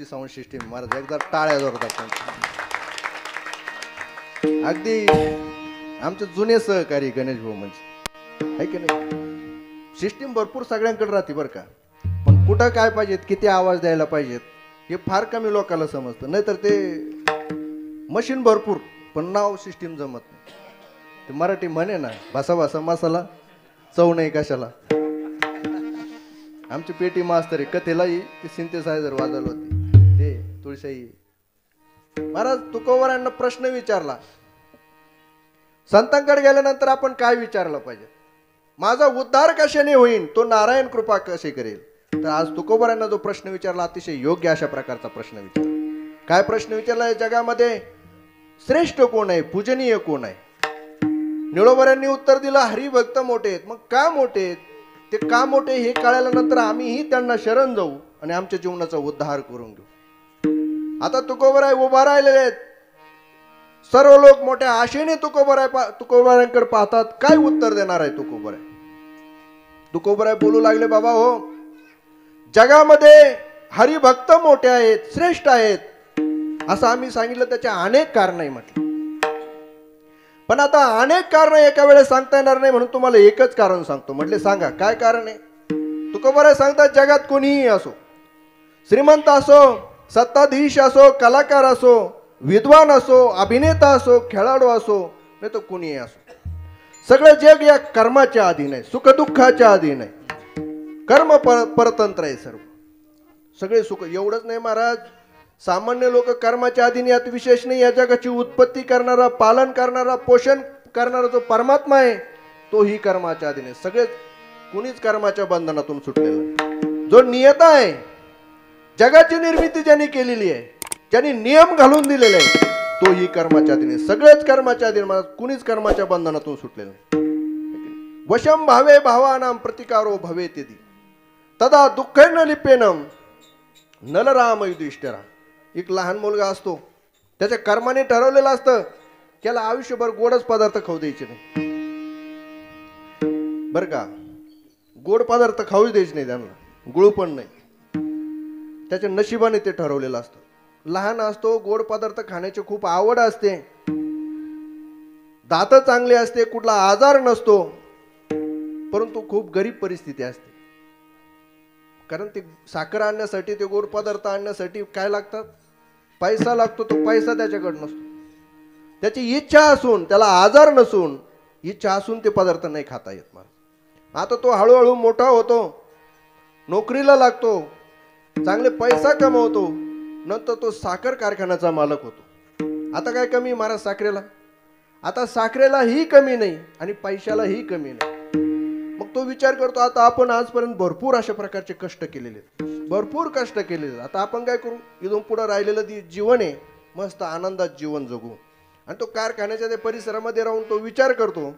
साऊंड सिस्टीम महाराज एकदा टाळ्या जोरदार. अगदी आमचे जुने सहकारी गणेश भाऊ म्हणजे आहे की नाही. सिस्टीम भरपूर सगळ्यांकडे राहते बरं का, पण कुठं काय पाहिजेत, किती आवाज द्यायला पाहिजेत हे फार कमी लोकांना समजतं. नाहीतर ते मशीन भरपूर पण नाव सिस्टीम जमत नाही. ते मराठी म्हणे ना, भासा भासा मसाला चव नाही कशाला. आमची पेटी मास्तर आहे कथेलाही ते सिंथेसायझर वाजवलं होते ते तुळशाई महाराज. तुकोबारायांना प्रश्न विचारला, संतांकडे गेल्यानंतर आपण काय विचारलं पाहिजे, माझा उद्धार कशाने होईल, तो नारायण कृपा कशी करेल. तर आज तुकोबारायांना जो प्रश्न विचारला अतिशय योग्य अशा प्रकारचा प्रश्न विचारला. काय प्रश्न विचारलाय, जगामध्ये श्रेष्ठ कोण आहे, पूजनीय कोण आहे. निळोबाऱ्यांनी उत्तर दिलं, हरिभक्त मोठे आहेत. मग का मोठे आहेत, ते का मोठे हे कळल्यानंतर आम्हीही त्यांना शरण जाऊ आणि आमच्या जीवनाचा उद्धार करून घेऊ. आता तुकोबाराय उभा राहिलेले आहेत. सर्व लोक मोठ्या आशेने तुकोबारायांकडे पाहतात. काय उत्तर देणार आहे तुकोबाराय. तुकोबाराय बोलू लागले, बाबा हो, जगामध्ये हरिभक्त मोठे आहेत, श्रेष्ठ आहेत असं आम्ही सांगितलं. त्याच्या अनेक कारण आहे म्हटलं, पण आता अनेक कारण एका वेळेस सांगता येणार नाही म्हणून तुम्हाला एकच कारण सांगतो. म्हटले सांगा काय कारण आहे. तुकोबाराय सांगतात, जगात कोणीही असो, श्रीमंत असो, सत्ताधीश असो, कलाकार असो, विद्वान असो, अभिनेता असो, खेळाडू असो, नाही तर कोणीही असो, सगळं जग या कर्माच्या अधीन आहे, सुखदुःखाच्या अधीन आहे. कर्म परतंत्र आहे सर्व. सगळे सुख. एवढंच नाही महाराज, सामान्य लोक कर्माच्या अधीन, यात विशेष नाही. या जगाची उत्पत्ती करणारा, पालन करणारा, पोषण करणारा जो परमात्मा आहे तोही कर्माच्या अधीन आहे. सगळेच कुणीच कर्माच्या बंधनातून सुटलेलं. जो नियता आहे, जगाची निर्मिती ज्यांनी केलेली आहे, ज्यांनी नियम घालून दिलेले आहे, तोही कर्माच्या अधीन आहे. सगळेच कर्माच्या अधीन महाराज, कुणीच कर्माच्या बंधनातून सुटलेलं नाही. वशम भावे भावानाम प्रतिकारो भवेत्यदी तदा दुःखेन लिपेनम नलराम युधिष्ठिरा. एक लहान मुलगा असतो, त्याच्या कर्माने ठरवलेलं असतं त्याला आयुष्यभर गोडच पदार्थ खाऊ द्यायचे नाही बर का. गोड पदार्थ खाऊ द्यायचे नाही त्यांना, गुळ पण नाही. त्याच्या नशिबाने ते ठरवलेलं असतं. लहान असतो, गोड पदार्थ खाण्याची खूप आवड असते, दात चांगले असते, कुठला आजार नसतो, परंतु खूप गरीब परिस्थिती असते. कारण ते साखर आणण्यासाठी, ते गोड पदार्थ आणण्यासाठी काय लागतात, पैसा लागतो. तो पैसा त्याच्याकडे नसतो. त्याची इच्छा असून, त्याला आजार नसून, इच्छा असून ते पदार्थ नाही खाता येत मला. आता तो हळूहळू मोठा होतो, नोकरीला लागतो, चांगले पैसा कमवतो, नंतर तो साखर कारखान्याचा मालक होतो. आता काय कमी महाराज साखरेला, आता साखरेलाही कमी नाही आणि पैशालाही कमी नाही. मग तो विचार करतो, आता आपण आजपर्यंत भरपूर अशा प्रकारचे कष्ट केलेले, भरपूर कष्ट केलेले, आता आपण काय करू, इथून पुढे राहिलेलं जीवन आहे, मस्त आनंदात जीवन जगू. आणि तो कारखान्याच्या त्या परिसरामध्ये राहून तो विचार करतो.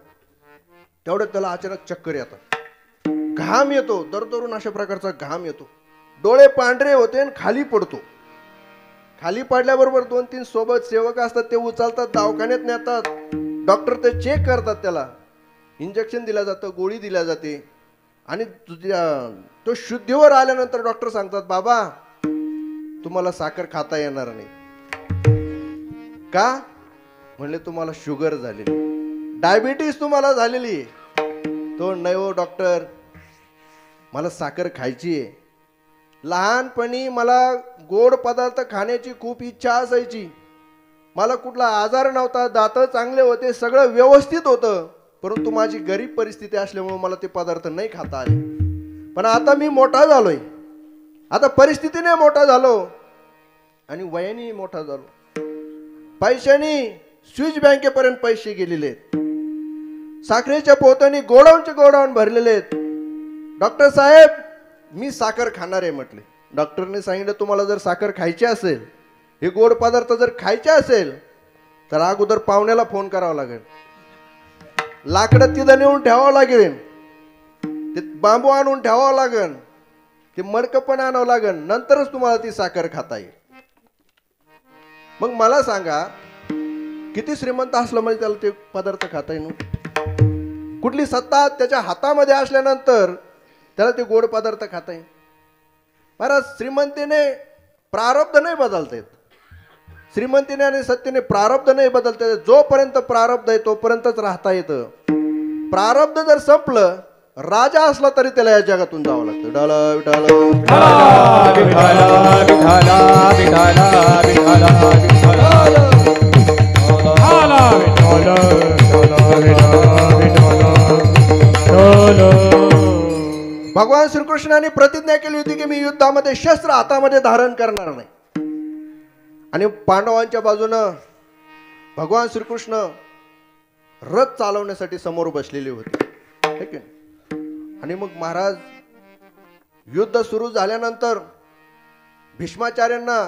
तेवढ्यात त्याला अचानक चक्कर येतात, घाम येतो, दरदरून अशा प्रकारचा घाम येतो, डोळे पांढरे होते आणि खाली पडतो. खाली पडल्याबरोबर 2-3 सोबत सेवक असतात, ते उचलतात, दवाखान्यात नेतात. डॉक्टर ते चेक करतात, त्याला इंजेक्शन दिलं जातं, गोळी दिल्या जाते आणि तो शुद्धीवर आल्यानंतर डॉक्टर सांगतात, बाबा तुम्हाला साखर खाता येणार नाही. का म्हणले, तुम्हाला शुगर झालेली, डायबिटीस तुम्हाला झालेली. तो नाही हो डॉक्टर, मला साखर खायची आहे. लहानपणी मला गोड पदार्थ खाण्याची खूप इच्छा असायची, मला कुठला आजार नव्हता, दात चांगले होते, सगळं व्यवस्थित होतं, परंतु माझी गरीब परिस्थिती असल्यामुळे मला ते पदार्थ नाही खाता आले. पण आता मी मोठा झालोय, आता परिस्थितीने मोठा झालो आणि वयाने मोठा झालो, पैशाने स्विस बँकेपर्यंत पैसे गेलेले आहेत, साखरेच्या पोतांनी गोडाऊनचे गोडाऊन भरलेले आहेत. डॉक्टर साहेब मी साखर खाणार आहे म्हटले. डॉक्टरने सांगितलं, तुम्हाला जर साखर खायची असेल, हे गोड पदार्थ जर खायचे असेल तर अगोदर पाहुण्याला फोन करावा लागेल, लाकडं तिथं नेऊन ठेवावं लागेल, ते बांबू आणून ठेवावं लागेल, ते मडकं पण आणावं लागेल, नंतरच तुम्हाला ती साखर खाता येईल. मग मला सांगा, किती श्रीमंत असलं म्हणजे त्याला ते पदार्थ खाता येईल? कुठली सत्ता त्याच्या हातामध्ये असल्यानंतर त्याला ते गोड पदार्थ खाता येईल? महाराज श्रीमंतीने प्रारब्ध नाही बदलता येत. श्रीमंतीने आणि सत्तेने प्रारब्ध नाही बदलता येत. जोपर्यंत प्रारब्ध आहे तोपर्यंतच राहता येतं. प्रारब्ध जर संपलं, राजा असला तरी त्याला या जगातून जावं लागतं. विठाला विठाला भगवान श्रीकृष्णाने प्रतिज्ञा केली होती की मी युद्धामध्ये शस्त्र हातामध्ये धारण करणार नाही. आणि पांडवांच्या बाजूनं भगवान श्रीकृष्ण रथ चालवण्यासाठी समोर बसलेले होते. है की नाही? आणि मग महाराज युद्ध सुरू झाल्यानंतर भीष्माचार्यांना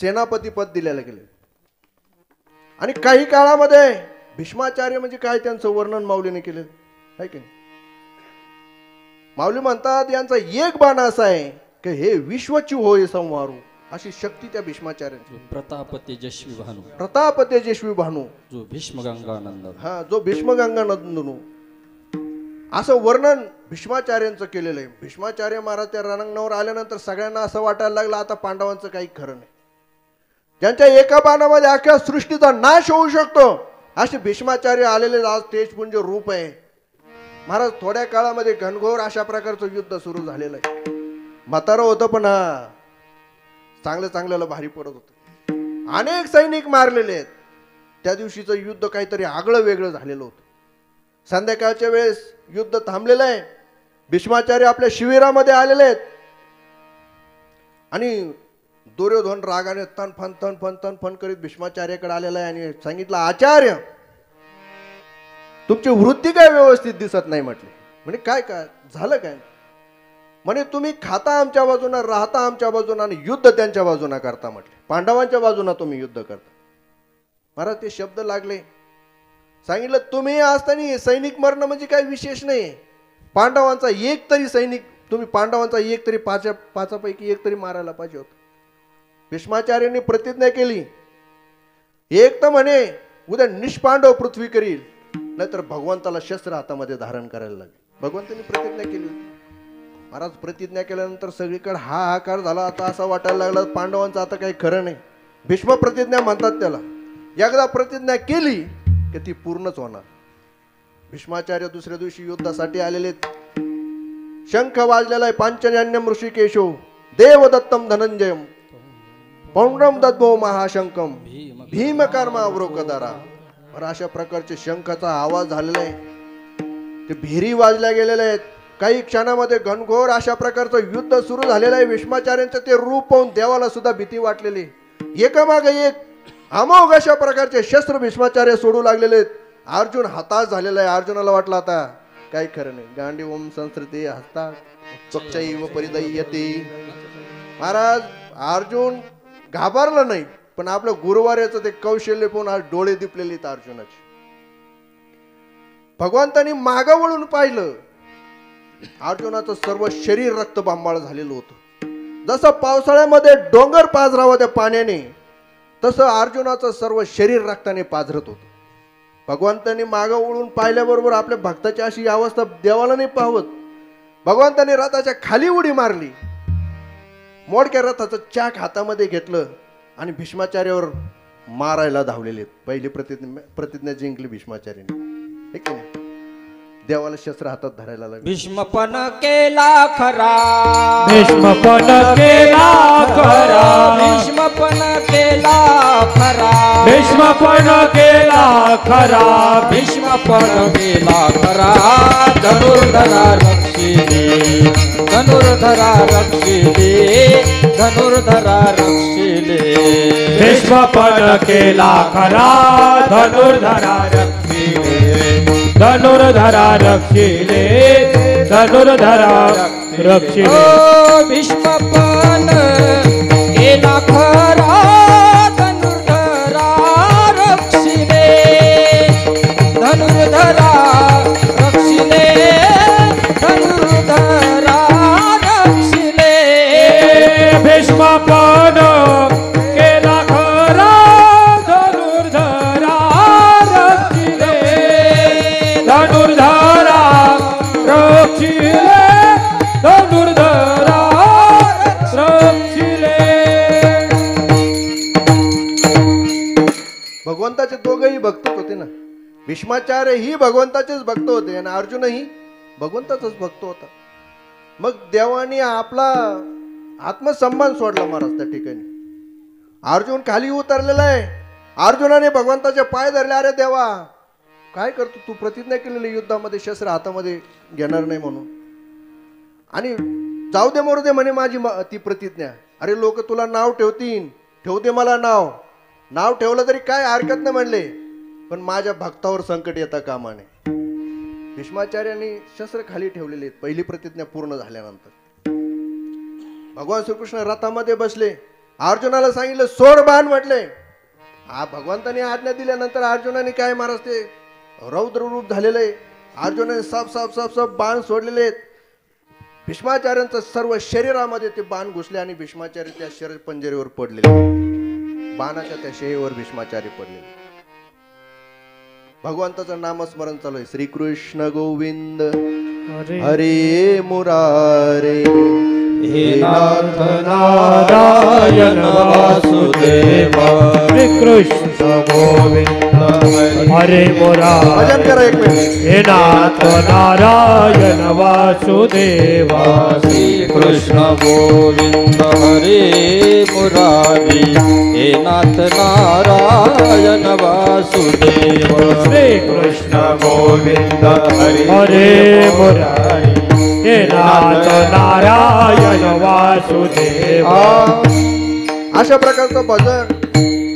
सेनापती पद दिलेलं गेले. आणि काही काळामध्ये भीष्माचार्य म्हणजे काय त्यांचं वर्णन माऊलीने केलं आहे की नाही? माऊली म्हणतात यांचा एक बाण असा आहे की हे विश्वची होय संवारू, अशी शक्ती त्या भीष्माचार्यांची. प्रताप तेजस्वी भानू, प्रताप तेजस्वी भानू, जो भीष्म गंगानंद, हा जो भीष्मगंगानंदनू, असं वर्णन भीष्माचार्यांचं केलेलं आहे. भीष्माचार्य महाराज त्या रणांगणावर आल्यानंतर सगळ्यांना असं वाटायला लागलं आता पांडवांचं काही खरं नाही. ज्यांच्या एका बाणामध्ये अख्ख्या सृष्टीचा नाश होऊ शकतो असे भीष्माचार्य आलेले आज तेजपुंज रूप आहे. महाराज थोड्या काळामध्ये घनघोर अशा प्रकारचं युद्ध सुरू झालेलं आहे. म्हातारं होतं पण हा चांगलं चांगल्याला भारी पडत होतं. अनेक सैनिक मारलेले आहेत. त्या दिवशीचं युद्ध काहीतरी आगळं वेगळं झालेलं होतं. संध्याकाळच्या वेळेस युद्ध थांबलेलं आहे. भीष्माचार्य आपल्या शिबिरामध्ये आलेले आहेत आणि दुर्योधन रागाने तन करीत भीष्माचार्याकडे आलेला आहे आणि सांगितलं आचार्य तुमची वृत्ती काय व्यवस्थित दिसत नाही. म्हटले म्हणजे काय काय झालं काय? म्हणे तुम्ही खाता आमच्या बाजूनं, राहता आमच्या बाजूनं आणि युद्ध त्यांच्या बाजूनं करता. म्हटले पांडवांच्या बाजूनं तुम्ही युद्ध करता. महाराज ते शब्द लागले. सांगितलं तुम्ही असताना सैनिक मरणं म्हणजे काही विशेष नाही. पांडवांचा एक तरी सैनिक, तुम्ही पांडवांचा एक तरी पाचापैकी एक तरी मारायला पाहिजे होतं. भीष्माचार्यांनी प्रतिज्ञा केली, एक तर म्हणे उद्या निष्पांडव पृथ्वी करील, नाहीतर भगवंताला शस्त्र हातामध्ये धारण करायला लागेल. भगवंतांनी प्रतिज्ञा केली होती. महाराज प्रतिज्ञा केल्यानंतर सगळीकडे हाहाकार झाला. आता असं वाटायला लागला पांडवांचं आता काही खरं नाही. भीष्म प्रतिज्ञा म्हणतात त्याला. एकदा प्रतिज्ञा केली की ती पूर्णच होणार. भीष्माचार्य दुसऱ्या दिवशी युद्धासाठी आलेले. शंख वाजलेला आहे. पांचजन्यम ऋषिकेशो देवदत्तम धनंजयम पौंड्रम दद्मो महाशंकम भीमकर्मा अवरोकदारा. पण अशा प्रकारचे शंखाचा आवाज झालेला आहे. ते भेरी वाजल्या गेलेले आहेत. काही क्षणामध्ये घनघोर अशा प्रकारचं युद्ध सुरू झालेलं आहे. भीष्माचार्यांचं ते रूप पाहून देवाला सुद्धा भीती वाटलेली. एकामागे एक अमोघ अशा प्रकारचे शस्त्र भीष्माचार्य सोडू लागलेले आहेत. अर्जुन हताश झालेला आहे. अर्जुनाला वाटलं आता काही खरं नाही. गांडी ओम संस्कृती हस्ता व परिदय्यते. महाराज अर्जुन घाबरला नाही, पण आपलं गुरुवार्याचं ते कौशल्य पाहून आज डोळे दिपलेले आहेत अर्जुनाचे. भगवंतांनी मागं वळून पाहिलं. अर्जुनाचं सर्व शरीर रक्तबंबाळ झालेलं होतं. जसं पावसाळ्यामध्ये डोंगर पाझरावा त्या पाण्याने, तसं अर्जुनाचं सर्व शरीर रक्ताने पाझरत होतं. भगवंतांनी मागं वळून पाहिल्याबरोबर आपल्या भक्ताची अशी अवस्था देवाला नाही पाहत. भगवंतांनी रथाच्या खाली उडी मारली. मोडक्या रथाचं चाक हातामध्ये घेतलं आणि भीष्माचार्यावर मारायला धावलेले. पहिली प्रतिज्ञा जिंकली भीष्माचार्याने. हे की नाही? देवाला शस्त्र हातात धरायला लागले. भीष्मपण केला खरा, भीष्मपण केला खरा, भीष्मपण केला खरा, भीष्मपण केला खरा, भीष्मपण केला खरा. धनुर्धरा रक्षिले, धनुर्धरा रक्षिले, धनुर्धरा रक्षिले. भीष्मपण केला खरा, धनुर्धरा रक्षिले, धनुर्धरा रक्षिले, धनुर्धरा रक्षिले. ओ भीष्मपण केला खरा, धनुर्धरा रक्षिले, धनुर्धरा रक्षिले, धनुर्धरा रक्षिले. भीष्मपण केला खरा, धनुर्धरा रक्षिले, धनुर्धरा रक्षिले, धनुर्धरा रक्षिले. भीष्माचार्य ही भगवंताचेच भक्त होते आणि अर्जुनही भगवंताचाच भक्त होता. मग देवाने आपला आत्मसन्मान सोडला महाराज त्या ठिकाणी. अर्जुन खाली उतरलेला आहे. अर्जुनाने भगवंताचे पाय धरले. अरे देवा काय करतो तू? प्रतिज्ञा केलेली युद्धामध्ये शस्त्र हातामध्ये घेणार नाही म्हणून. आणि जाऊ दे मरू दे म्हणे माझी ती प्रतिज्ञा. अरे लोक तुला नाव ठेवतील, ठेवू दे मला नाव. नाव ठेवलं तरी काय हरकत नाही म्हणले, पण माझ्या भक्तावर संकट येता कामा नये. भीष्माचार्यांनी शस्त्र खाली ठेवलेले आहेत पहिली प्रतिज्ञा पूर्ण झाल्यानंतर. भगवान श्रीकृष्ण रथामध्ये बसले. अर्जुनाला सांगितलं सोड बाण म्हटले. भगवंताने आज्ञा दिल्यानंतर अर्जुनाने काय महाराज ते रौद्र रूप झालेलं आहे. अर्जुनाने साफ बाण सोडलेले आहेत. भीष्माचार्यांचं सर्व शरीरामध्ये ते बाण घुसले आणि भीष्माचार्य त्या शरीर पंजरीवर पडलेले. बाणाच्या त्या शेवर भीष्माचार्य पडलेले. भगवंताचं नामस्मरण चालू आहे. श्रीकृष्ण गोविंद हरे मुरारे हे नाथ नारायण वासुदेव श्रीकृष्ण गोविंद हरे मुरारे. भजन करा एक मिनिट. हे नाथ नारायण वासुदेव श्रीकृष्ण गोविंद हरे मुरारी. हे नाथ नारायण वासुदेव श्रीकृष्ण गोविंद हरे मुरारी. हे नाथ नारायण वासुदेव. अशा प्रकारचं भजन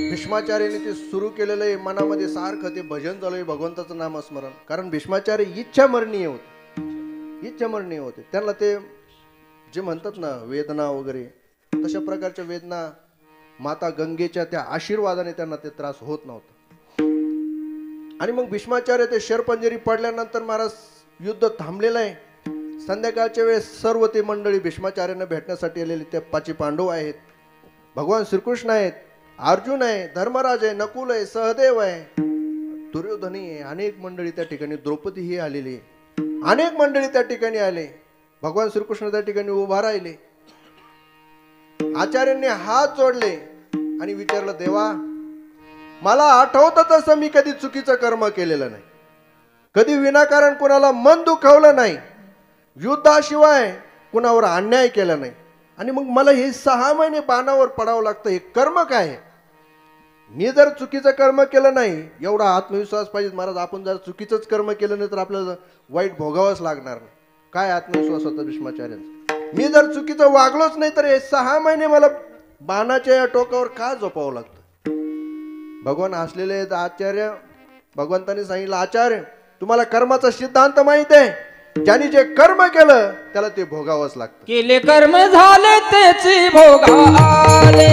भीष्माचार्याने ते सुरू केलेलं आहे. मनामध्ये सारखं ते भजन चालू आहे भगवंताचं नामस्मरण. कारण भीष्माचार्य इच्छामरणीय होते. इच्छामरणीय होते. त्यांना ते जे म्हणतात ना वेदना वगैरे तशा प्रकारच्या वेदना माता गंगेच्या त्या आशीर्वादाने त्यांना ते त्रास होत नव्हता. आणि मग भीष्माचार्य ते शरपंजरी पडल्यानंतर महाराज युद्ध थांबलेलं आहे. संध्याकाळच्या वेळेस सर्व ते मंडळी भीष्माचार्यांना भेटण्यासाठी आलेले. ते 5 पांडव आहेत, भगवान श्रीकृष्ण आहेत, अर्जुन आहे, धर्मराज आहे, नकुल आहे, सहदेव आहे, दुर्योधनी आहे. अनेक मंडळी त्या ठिकाणी, द्रौपदी ही आलेली आहे. अनेक मंडळी त्या ठिकाणी आले. भगवान श्रीकृष्ण त्या ठिकाणी उभा राहिले. आचार्यांनी हात जोडले आणि विचारलं देवा मला आठवतं तसं मी कधी चुकीचं कर्म केलेलं नाही, कधी विनाकारण कुणाला मन दुखावलं नाही, युद्धाशिवाय कुणावर अन्याय केला नाही. आणि मग मला हे 6 महिने बाणावर पडावं लागतं. हे कर्म काय? मी जर चुकीचं कर्म केलं नाही, एवढा आत्मविश्वास पाहिजे महाराज. आपण जर चुकीचंच कर्म केलं नाही तर आपल्याला वाईट भोगावंच लागणार नाही. काय आत्मविश्वास होता भीष्माचार्यांचा. मी जर चुकीचं वागलोच नाही तर हे 6 महिने मला बाणाच्या या टोकावर का झोपावं लागतं. भगवान हसलेले आहेत. आचार्य भगवंतांनी सांगितलं आचार्य तुम्हाला कर्माचा सिद्धांत माहित आहे. ज्यांनी जे कर्म केलं त्याला ते भोगावंच लागतं. केले कर्म झाले त्याची भोगाले.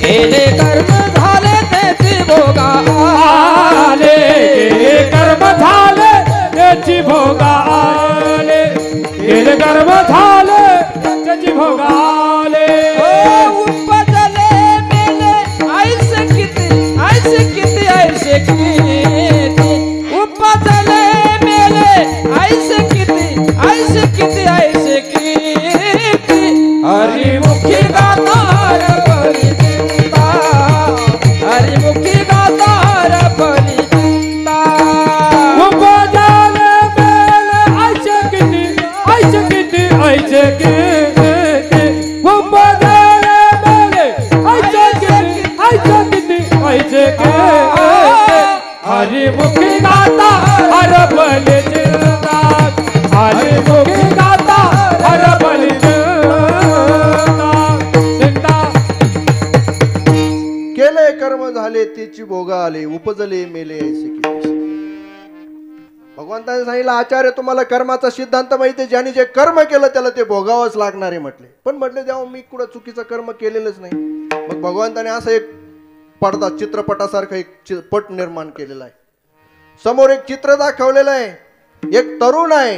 केले कर्म झाले त्याची भोगाले. केले कर्म झाले त्याची भोगाले. केले कर्म झाले त्याची भोगाले. उपजले मेले ऐसे किती ऐसे किती ऐसे किती. उपजले मेले ऐसे किती ऐसे किती ऐसे किती. हरिमुखी गातार बली चिंता. हरिमुखी गातार बली चिंता. उपजले मेले ऐसे किती ऐसे किती ऐसे किती. उपजले मेले ऐसे किती ऐसे किती ऐसे किती. हरिमुखी गाता हर बली चिंता. हरिमुखी गाता हर बली चिंता. केले कर्म झाले त्याची भोगा आले. उपजले मेले ऐसे की. भगवंताने सांगितलं आचार्य तुम्हाला कर्माचा सिद्धांत माहिती आहे. ज्यांनी जे कर्म केलं त्याला ते भोगावंच लागणार आहे म्हटले. पण म्हटले देवा मी कुठं चुकीचं कर्म केलेलंच नाही. मग भगवंताने असं एक पडदा चित्रपटासारखं एक पट निर्माण केलेला आहे. समोर एक चित्र दाखवलेलं आहे. एक तरुण आहे,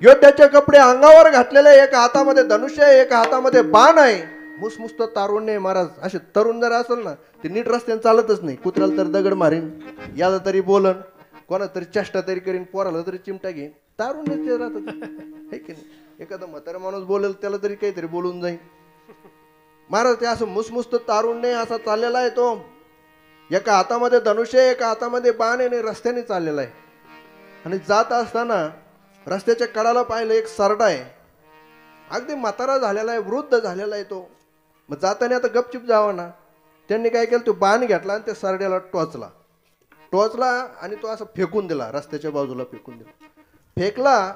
योद्ध्याचे कपडे अंगावर घातलेले, एका हातामध्ये धनुष्य आहे, एका हातामध्ये बाण आहे. मुसमुस्त तारुण्य आहे महाराज. असे तरुण जर असेल ना ते नीट रस्त्याने चालतच नाही. कुत्र्याला तर दगड मारीन, याला तरी बोलन, कोणाला तरी चेष्टा तरी करीन, पोराला तरी चिमटा घेईन. तारुण्य ते राहतात हे की नाही. एखादा म्हातारा माणूस बोलेल त्याला तरी काहीतरी बोलून जाईल. महाराज ते असं मुसमुस्त तारुण्य असा चाललेला आहे तो. एका हातामध्ये धनुष्य, एका हातामध्ये बाण आहे आणि रस्त्याने चाललेला आहे. आणि जात असताना रस्त्याच्या कडाला पाहिलं एक सरडा आहे, अगदी म्हातारा झालेला आहे, वृद्ध झालेला आहे तो. मग जाताना आता गपचिप जावं ना, त्यांनी काय केलं, तो बाण घेतला आणि त्या सरड्याला टोचला आणि तो असं फेकून दिला, रस्त्याच्या बाजूला फेकून दिला. फेकला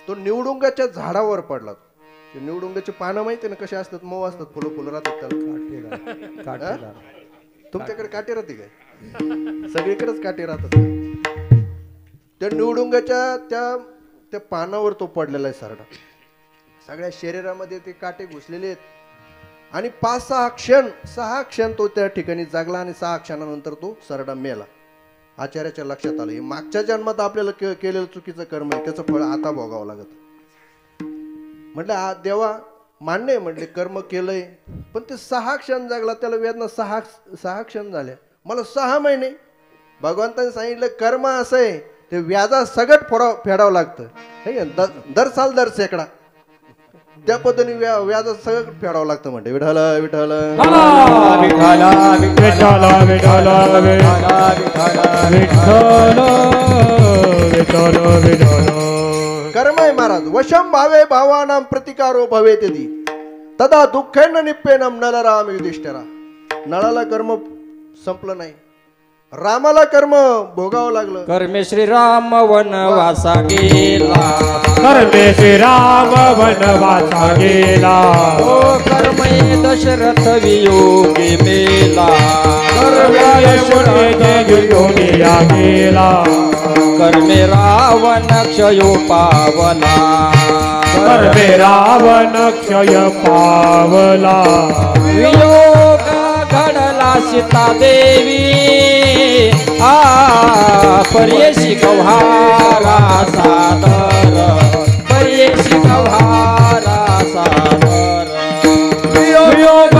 तो निवडुंगाच्या झाडावर पडला. ते निवडुंगाची पानं माहिती ना कशी असतात, मऊ असतात, फुलं राहतात त्याला. तुमच्याकडे काटे राहते काय? सगळीकडेच काटे राहतात. त्या निवडुंगाच्या त्या पानावर तो पडलेला आहे सरडा. सगळ्या शरीरामध्ये ते काटे घुसलेले आहेत. आणि 6 क्षण तो त्या ठिकाणी जागला आणि 6 क्षणानंतर तो सरडा मेला. आचार्याच्या लक्षात आलं, हे मागच्या जन्मात आपल्याला केलेलं चुकीचं कर्म आहे, त्याचं फळ आता भोगावं लागत. म्हटलं देवा मान्य आहे, म्हटले कर्म केलंय, पण ते 6 क्षण जागला, त्याला वेदना 6 क्षण झाल्या, मला 6 महिने. भगवंताने सांगितलं कर्म असं आहे, ते व्याजा सगळं फेडावं लागतं, दर साल दर सेकडा, त्या पद्धतीने व्याज सगळं फेडावं लागतं. म्हणते विठ्ठल विठ्ठल कर्म आहे महाराज. वशम भावे भावानां प्रतिकारो भवेत यदि तदा दुःखेन निप्पेनम नलराम युधिष्ठिरा. नळाला कर्म संपलं नाही, रामाला कर्म भोगावं लागलं. कर्मे श्रीराम वनवासा गेला, कर्मे श्रीराम वनवासा गेला. ओ कर्मे दशरथ वियोगी मेला, कर्मे योगिया गेला. कर्मे रावण क्षयो पावला, कर्मे रावण क्षय पावला. वियोग घडला सीता देवी, पर्येशी गव्हारा सादर, पर्येशी गव्हारा सादर. वियोग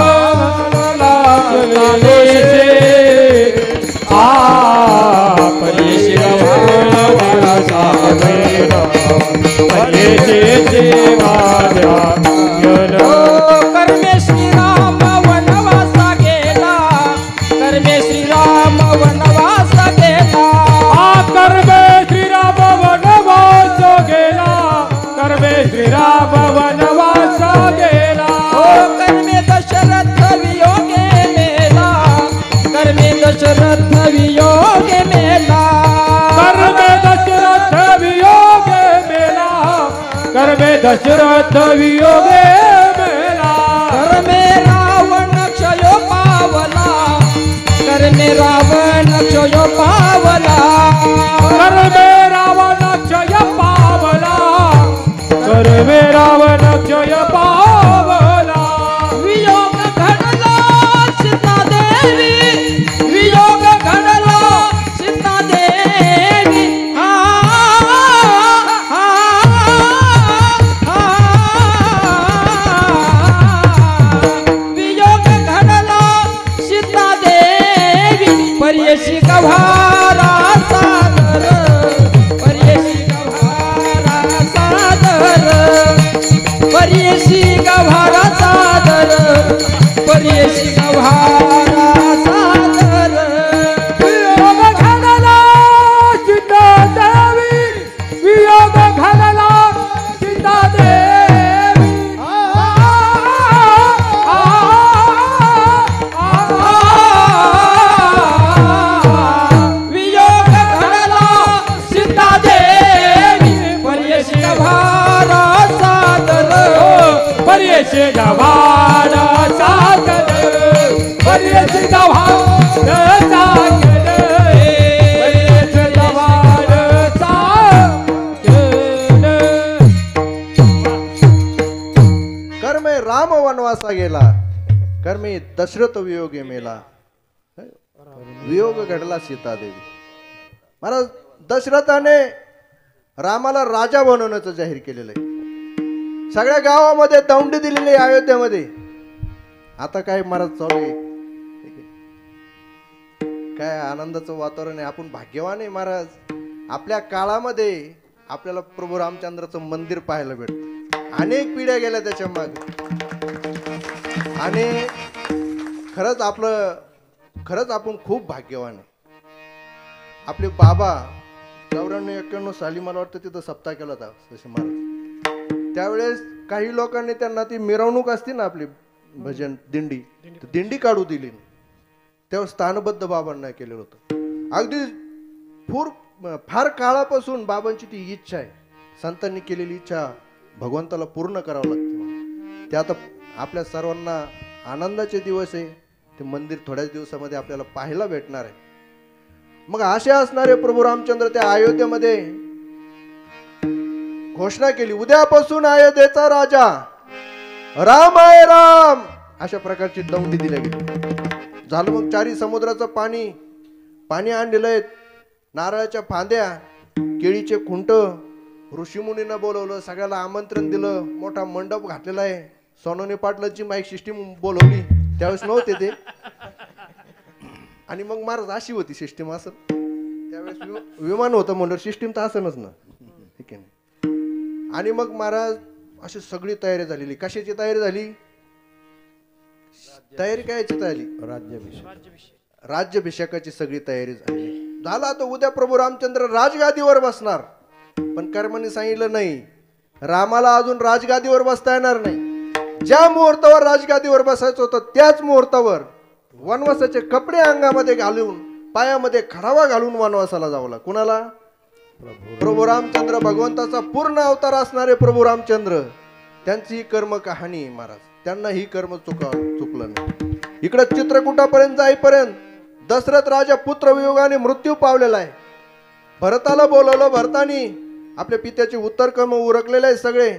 पर्येशी गव्हारा सादर, कर्मे श्रीराम वनवासा गेला, कर्मे श्रीराम वनवासा गेला. कर्मे श्रीराम वनवास गेला, कर्मे श्रीराम वनवास गेला. कर्मे दशरथ वियोगे मेला, कर्मे दशरथ वियोगे मेला. कर्मे दशरथ वियोगे मेला, कर्मे दशरथ वियोगे मेला. कर्मे रावण क्षयो पावला, कर्मे रावण क्षयो पावला. कर्मे रावण क्षय पावला, कर्मे रावण क्षय पावला. वियोग घडला सीता देवी, वियोग घडला सीता देवी. वियोग घडला सीता देवी, पर्येशी गव्हारा सादर, पर्येशी गव्हारा सादर, पर्येशी गव्हारा सादर, पर्येशी गव्हारा सादर. वियोग घडला सीता देवी, वियोग घडला सीता देवी. वियोग घडला सीता देवी, पर्येशी गव्हारा सादर, पर्येशी गव्हारा सादर, पर्येशी गव्हारा सादर, पर्येशी गव्हारा सादर. कर्मे राम वनवासा गेला, कर्मे दशरथ वियोगे मेला. वियोग घडला सीतादेवी. महाराज दशरथाने रामाला राजा बनवण्याचं जाहीर केलेलं आहे. सगळ्या गावामध्ये दौंडी दिलेली आहे अयोध्येमध्ये. आता काय महाराज चालू आहे, काय आनंदाचं वातावरण आहे. आपण भाग्यवान आहे महाराज. आपल्या काळामध्ये आपल्याला प्रभू रामचंद्राचं मंदिर पाहायला भेटतं. अनेक पिढ्या गेल्या त्याच्या मागे. आणि खरंच आपलं खरंच आपण खूप भाग्यवान आहे. आपले बाबा 94-91 साली मला वाटतं तिथं सप्ताह केला होता ससे महाराज. त्यावेळेस काही लोकांनी त्यांना ती मिरवणूक असते ना आपली भजन दिंडी, दिंडी काढू दिली नाही. तेव्हा स्थानबद्ध बाबांना केलेलं होतं. अगदी फार काळापासून बाबांची ती इच्छा आहे, संतांनी केलेली इच्छा भगवंताला पूर्ण करावं लागते. ते आता आपल्या सर्वांना आनंदाचे दिवस आहे. ते मंदिर थोड्याच दिवसामध्ये आपल्याला पाहायला भेटणार आहे. मग असे असणारे प्रभू रामचंद्र त्या अयोध्येमध्ये घोषणा केली, उद्यापासून अयोध्येचा राजा राम आहे राम, अशा प्रकारची दौंडी दिल्या गेली. झालं मग चारी समुद्राचं पाणी आणलेलं आहे. नारळाच्या फांद्या, केळीचे खुंट, ऋषीमुनींना बोलवलं, सगळ्याला आमंत्रण दिलं, मोठा मंडप घातलेला आहे. सोनोनी पाटलांची माईक सिस्टीम बोलवली, त्यावेळेस नव्हते ते. आणि मग महाराज अशी होती सिस्टीम, असं त्यावेळेस विमान होतं म्हणलं सिस्टीम तर असनच ना, ठीक आहे ना. आणि मग महाराज अशी सगळी तयारी झालेली. कशाची तयारी झाली? तयारी कायची झाली? राज्याभिषेकाची सगळी तयारी झाली. झाला तर उद्या प्रभू रामचंद्र राजगादीवर बसणार. पण कर्माने सांगितलं नाही, रामाला अजून राजगादीवर बसता येणार नाही. ज्या मुहूर्तावर राजगादीवर बसायचं होतं त्याच मुहूर्तावर वनवासाचे कपडे अंगामध्ये घालून, पायामध्ये खडावा घालून वनवासाला जावला. कुणाला? प्रभू रामचंद्र, भगवंताचा पूर्ण अवतार असणारे प्रभू रामचंद्र. त्यांची कर्म कहाणी महाराज, त्यांना ही कर्म चुकलं नाही. इकडे चित्रकूटापर्यंत जाईपर्यंत दशरथ राजा पुत्रवियोगाने मृत्यू पावलेला आहे. भरताला बोलवलं, भरतानी आपल्या पित्याचे उत्तर कर्म उरकलेले आहे सगळे.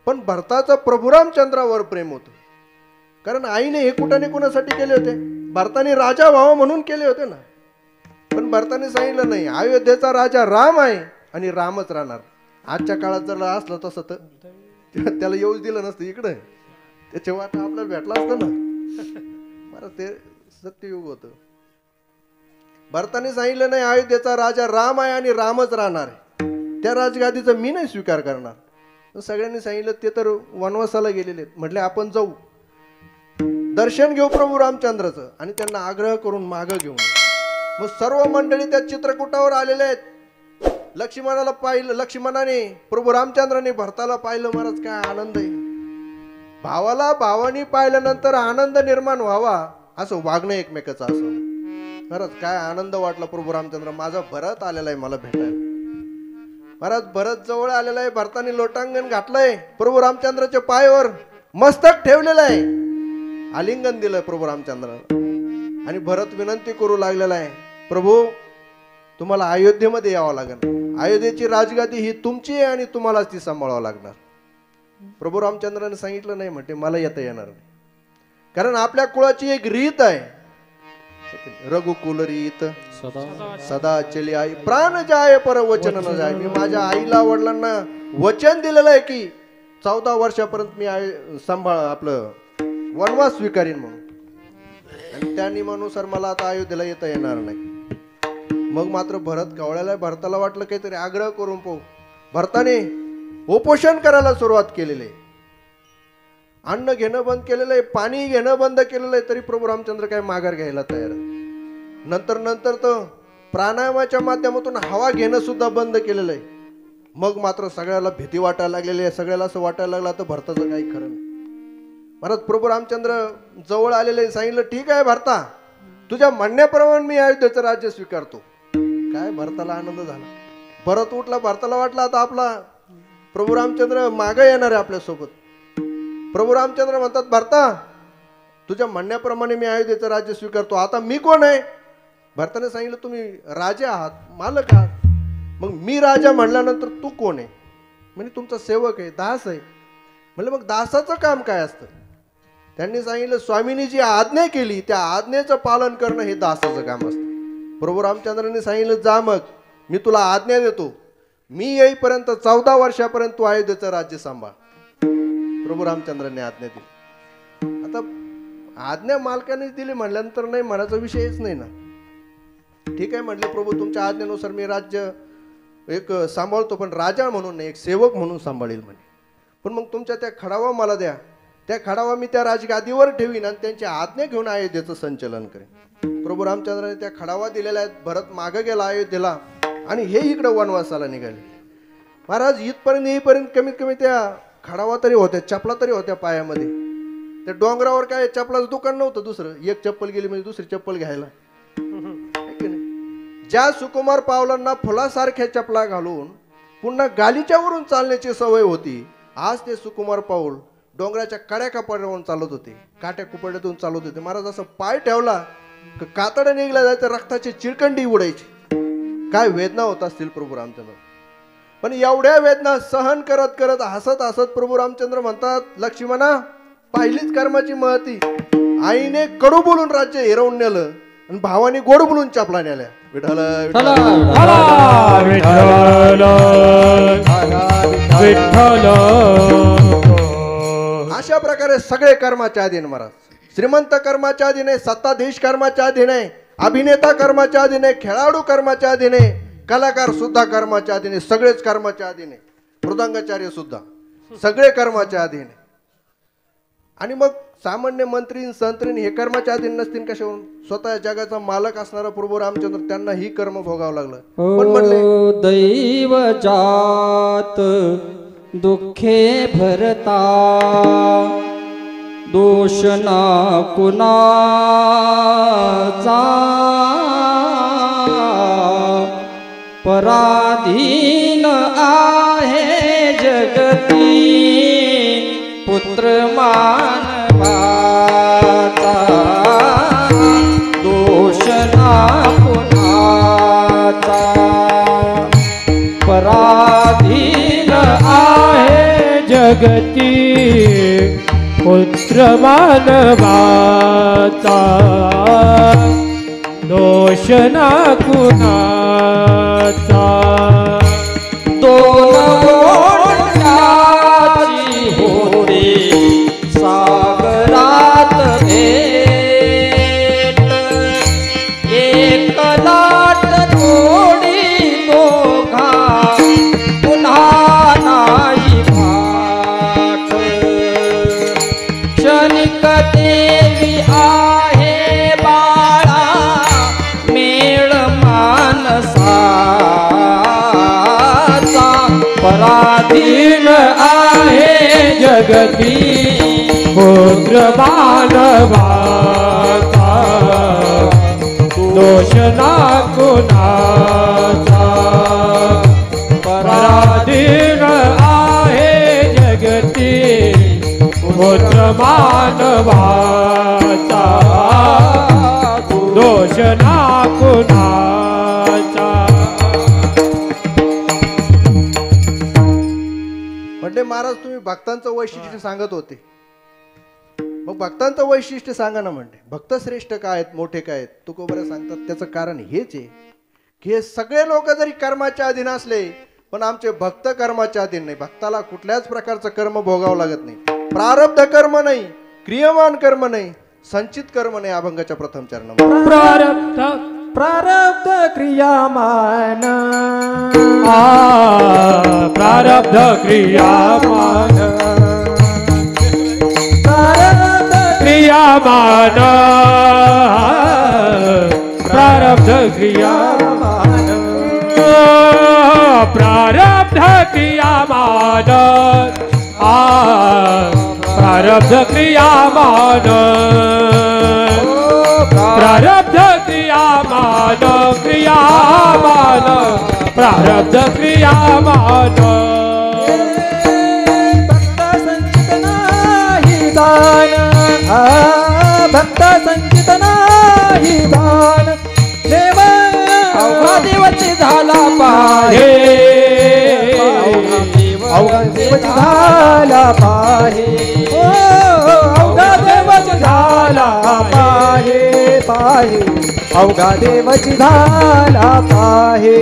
पण भरताचं प्रभू रामचंद्रावर प्रेम होतं, कारण आईने हे कुठाने कुणासाठी केले होते? भरताने राजा व्हावं म्हणून केले होते ना. पण भरताने सांगितलं नाही, अयोध्येचा राजा राम आहे आणि रामच राहणार. आजच्या काळात जर असलं तसं तर त्याला येऊच दिलं नसतं इकडे, त्याच्या वाटा आपल्याला भेटला असतं ना. बरं, ते सत्ययुग होतं. भरताने सांगितलं नाही, अयोध्येचा राजा राम आहे आणि रामच राहणार आहे, त्या राजगादीचा मी नाही स्वीकार करणार. सगळ्यांनी सांगितलं ते तर वनवासाला गेलेले आहेत. म्हटले आपण जाऊ, दर्शन घेऊ प्रभू रामचंद्राचं, आणि त्यांना आग्रह करून मागं घेऊन. मग सर्व मंडळी त्या चित्रकूटावर आलेले आहेत. लक्ष्मणाला पाहिलं, लक्ष्मणाने प्रभू रामचंद्राने भरताला पाहिलं. महाराज काय आनंद आहे. भावाला भावानी पाहिल्यानंतर आनंद निर्माण व्हावा असं वागणं एकमेकाचं असं. महाराज काय आनंद वाटला. प्रभू रामचंद्र, माझा भरत आलेला आहे मला भेटायला. महाराज भरत जवळ आलेला आहे. भरताने लोटांगण घातलंय, प्रभू रामचंद्राच्या पायावर मस्तक ठेवलेलं आहे, आलिंगन दिलंय प्रभू रामचंद्राला. आणि भरत विनंती करू लागलेला आहे, प्रभू तुम्हाला अयोध्येमध्ये यावं लागेल. अयोध्येची राजगादी ही तुमची आहे आणि तुम्हालाच ती सांभाळावं लागणार. प्रभू रामचंद्राने सांगितलं नाही, म्हणते मला येता येणार नाही, कारण आपल्या कुळाची एक रीत आहे, रघुकुल रीत सदा चली आई, प्राण जाय पर वचन न जाय. मी माझ्या आईला वडिलांना वचन दिलेलं आहे की 14 वर्षापर्यंत मी आपलं वनवास स्वीकारीन म्हणून, आणि त्या नियमानुसार मला आता अयोध्येला येता येणार नाही. मग मात्र भरत कवळ्याला, भरताला वाटलं काहीतरी आग्रह करून पाहू. भरताने उपोषण करायला सुरुवात केलेली आहे. अन्न घेणं बंद केलेलं आहे, पाणी घेणं बंद केलेलं आहे, तरी प्रभू रामचंद्र काय माघार घ्यायला तयार. नंतर तर प्राणायामाच्या माध्यमातून हवा घेणं सुद्धा बंद केलेलं आहे. मग मात्र सगळ्याला भीती वाटायला लागलेली आहे. सगळ्याला असं वाटायला लागलं तर भरताचं काही खरं नाही. महाराज प्रभू रामचंद्र जवळ आलेले, सांगितलं ठीक आहे भरता, तुझ्या म्हणण्याप्रमाणे मी अयोध्येचं राज्य स्वीकारतो. काय भरताला आनंद झाला. भरत उठला. भरताला वाटलं आता आपला प्रभू रामचंद्र मागे येणार आहे आपल्यासोबत. प्रभू रामचंद्र म्हणतात, भरता तुझ्या म्हणण्याप्रमाणे मी अयोध्येचं राज्य स्वीकारतो. आता मी कोण आहे? भरताने सांगितलं तुम्ही राजा आहात, मालक आहात. मग मी राजा म्हणल्यानंतर तू कोण आहे? म्हणजे तुमचा सेवक आहे, दास आहे. म्हणलं मग दासाचं काम काय असतं? त्यांनी सांगितलं स्वामींनी जी आज्ञा केली त्या आज्ञेचं पालन करणं हे दासाचं काम असतं. प्रभू रामचंद्रांनी सांगितलं जा मग मी तुला आज्ञा देतो, मी येईपर्यंत 14 वर्षापर्यंत तू अयोध्येचं राज्य सांभाळ. प्रभू रामचंद्रांनी आज्ञा दिली. आता आज्ञा मालकाने दिली म्हणल्यानंतर नाही म्हणायचा विषयच नाही ना. ठीक आहे म्हटलं प्रभू तुमच्या आज्ञेनुसार मी राज्य एक सांभाळतो, पण राजा म्हणून नाही, एक सेवक म्हणून सांभाळेल म्हणे. पण मग तुमच्या त्या खडावा मला द्या, त्या खडावा मी त्या राजगादीवर ठेवीन आणि त्यांची आज्ञा घेऊन अयोध्येचं संचलन करेन. प्रभू रामचंद्राने त्या खडावा दिलेल्या आहेत. भरत मागे गेला अयोध्येला आणि हे इकडे वनवासाला निघाले. महाराज इथपर्यंत येईपर्यंत कमीत कमी त्या खडावा तरी होत्या, चपला तरी होत्या पायामध्ये. त्या डोंगरावर काय चपलाचं दुकान नव्हतं दुसरं, एक चप्पल गेली म्हणजे दुसरी चप्पल घ्यायला. है की नाही? ज्या सुकुमार पावलांना फुलासारख्या चपला घालून पुन्हा गालीच्यावरून चालण्याची सवय होती, आज ते सुकुमार पाऊल डोंगराच्या कड्या कपाड्यावरून चालत होते, काट्या कुपड्यातून चालत होते. महाराज असं पाय ठेवला कातडा निघला जायचं, रक्ताची चिळकंडी उडायची. काय वेदना होत असतील प्रभू रामचंद्र. पण एवढ्या वेदना सहन करत करत हसत हसत प्रभू रामचंद्र म्हणतात, लक्ष्मणा पाहिलीच कर्माची महती. आईने कडू बोलून राज्य हिरवून नेलं आणि भावाने गोड बोलून चपला नेल्या. विठ्ठल विठ्ठल. अशा प्रकारे सगळे कर्माच्या अधीन महाराज. श्रीमंत कर्माच्या अधीन आहे, सत्ताधीश कर्माच्या अधीन आहे, अभिनेता कर्माच्या अधीन आहे, खेळाडू कर्माच्या अधीन आहे, कलाकार सुद्धा कर्माच्या अधीन आहे, सगळेच कर्माच्या अधीन आहे, मृदंगाचार्य सुद्धा सगळे कर्माच्या अधीन आहे. आणि मग सामान्य मंत्री संत्रीन हे कर्माच्या अधीन नसतील कशावरून? स्वतः जगाचा मालक असणारा प्रभू रामचंद्र त्यांना ही कर्म भोगावं लागलं. पण म्हणले दैव जात दुःखे भरता, दोष ना कुणाचा, पराधीन आहे जगती पुत्र मानवाचा, दोष ना कुणाचा, पराधीन आहे जगती पुत्र मानवाचा, दोष ना कुणाचा. दोन बोटाची होते सागरात भेट, एक लाट थोडी दोघा पुन्हा नाही भाट. क्षणिक देवी आहे बाळा मेळ मानसाचा, पराधीन आहे जगती पुत्र मानवाचा, दोष ना कुणाचा. पराधीन आहे जगती पुत्र मानवाचा, दोष ना कुणाचा. म्हणजे महाराज तुम्ही भक्तांचं वैशिष्ट्य सांगत होते, मग भक्तांचं वैशिष्ट्य सांगा ना. म्हणते भक्त श्रेष्ठ काय आहेत, मोठे काय आहेत, तुकोबरे सांगतात त्याचं कारण हेच आहे की हे सगळे लोक जरी कर्माच्या अधीन असले पण आमचे भक्त कर्माच्या अधीन नाही. भक्ताला कुठल्याच प्रकारचं कर्म भोगावं लागत नाही. प्रारब्ध कर्म नाही, क्रियमान कर्म नाही, संचित कर्म नाही. अभंगाच्या प्रथम चरणामध्ये प्रारब्ध प्रारब्ध क्रियामान, प्रारब्ध क्रियामान, प्रारब्ध क्रियामान, प्रारब्ध क्रियामान, प्रारब्ध क्रियामान, प्रारब्ध क्रियामान, प्रारब्ध क्रियामान, क्रियामान, प्रारब्ध क्रियामान. भक्त संचित नाही दान, भक्त संचित नाही दान, देव अवघा देवाची झाला पाहे, अवघा देवाची झाला पाहे, अवघा देवाची झाला पाहे, पाहे अवघा देवाची झाला पाहे.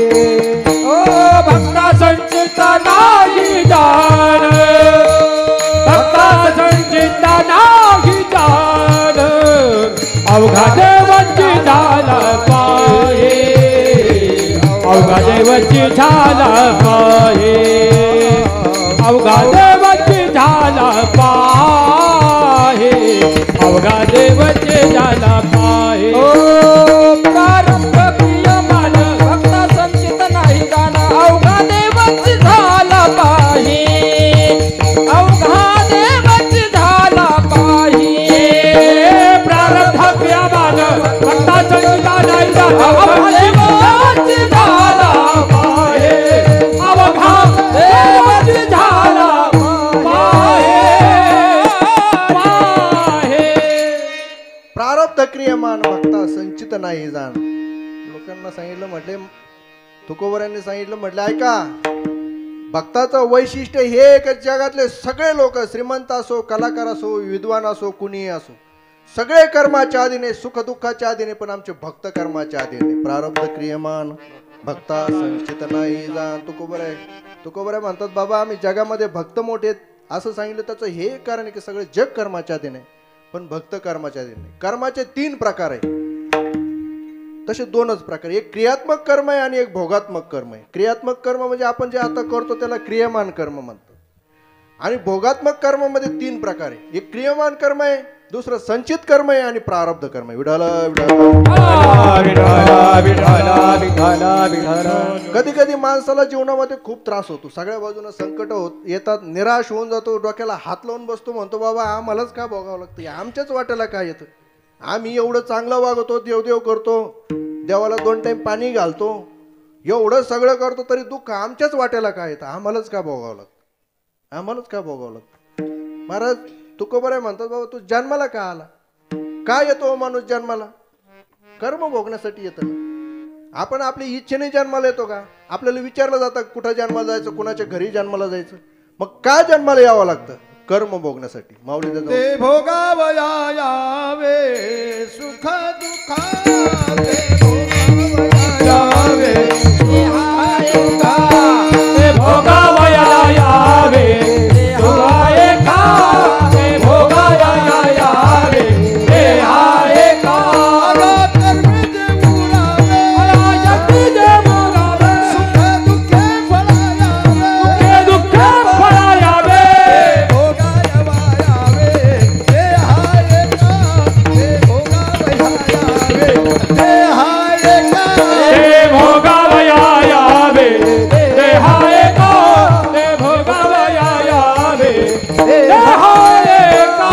ओ भक्ता संचित नाही दान, भक्ता संचित नाही दान, अवघा देवाची झाला पाहे, अवघा देवाची झाला पाहे, अवघा देवाची झाला पाहे, अवघा देवाची झाला पाहे. संचित नाही जाण. लोकांना सांगितलं, म्हटले तुकोबरांनी सांगितलं, म्हटलं ऐका, भक्ताचं वैशिष्ट्य हे एक, जगातले सगळे लोक, श्रीमंत असो, कलाकार असो, विद्वान असो, कुणीही असो, सगळे कर्माच्या अधीने, सुख दुःखाच्या अधीने, पण आमचे भक्त कर्माच्या अधीने. प्रारब्ध क्रियमान भक्ता संचित नाही जाण. तुकोबराय म्हणतात, बाबा आम्ही जगामध्ये भक्त मोठे आहेत असं सांगितलं, त्याचं हे कारण आहे की सगळे जग कर्माच्या अधीने, पण भक्त कर्माच्या अधीने. कर्माचे 3 प्रकार आहे, तसे 2च प्रकार. एक क्रियात्मक कर्म आहे आणि एक भोगात्मक कर्म आहे. क्रियात्मक कर्म म्हणजे आपण जे आता करतो त्याला क्रियमान कर्म म्हणतात. आणि भोगात्मक कर्म मध्ये 3 प्रकार आहे. एक क्रियमान कर्म आहे, दुसरं संचित कर्म आहे आणि प्रारब्ध कर्म आहे. कधी कधी माणसाला जीवनामध्ये खूप त्रास होतो, सगळ्या बाजूने संकट येतात, निराश होऊन जातो, डोक्याला हात लावून बसतो, म्हणतो बाबा आम्हालाच का भोगावं लागतं, आमच्याच वाट्याला काय येतं, आम्ही एवढं चांगलं वागतो, देवदेव करतो, देवाला 2 टाइम पाणी घालतो, एवढं सगळं करतो, तरी दुःख आमच्याच वाट्याला काय येतं, आम्हालाच का भोगावं लागतं, आम्हालाच का भोगावं लागतं. महाराज तुकोबराय म्हणतात, बाबा तू जन्माला का आला, काय येतो माणूस जन्माला, कर्म भोगण्यासाठी येतं ना. आपण आपली इच्छेने जन्माला येतो का, आपल्याला विचारलं जातं कुठं जन्माला जायचं, कुणाच्या घरी जन्माला जायचं, मग का जन्माला यावं लागतं, कर्म भोगण्यासाठी. माऊली ते भोगावया यावे सुख दुःखावे, यावे भोगावया यावे सुखाए का, भोगावया यावे हे आहे का, कर्म जे मुरावे, जगती जे मुरावे, सुख दुःखे फळायावे, दुःखे फळायावे, भोगावया यावे ते हाय का, ते भोगावया यावे ते हाय का, ते भोगावया यावे ते हाय का, ते भोगावया यावे ते हाय का.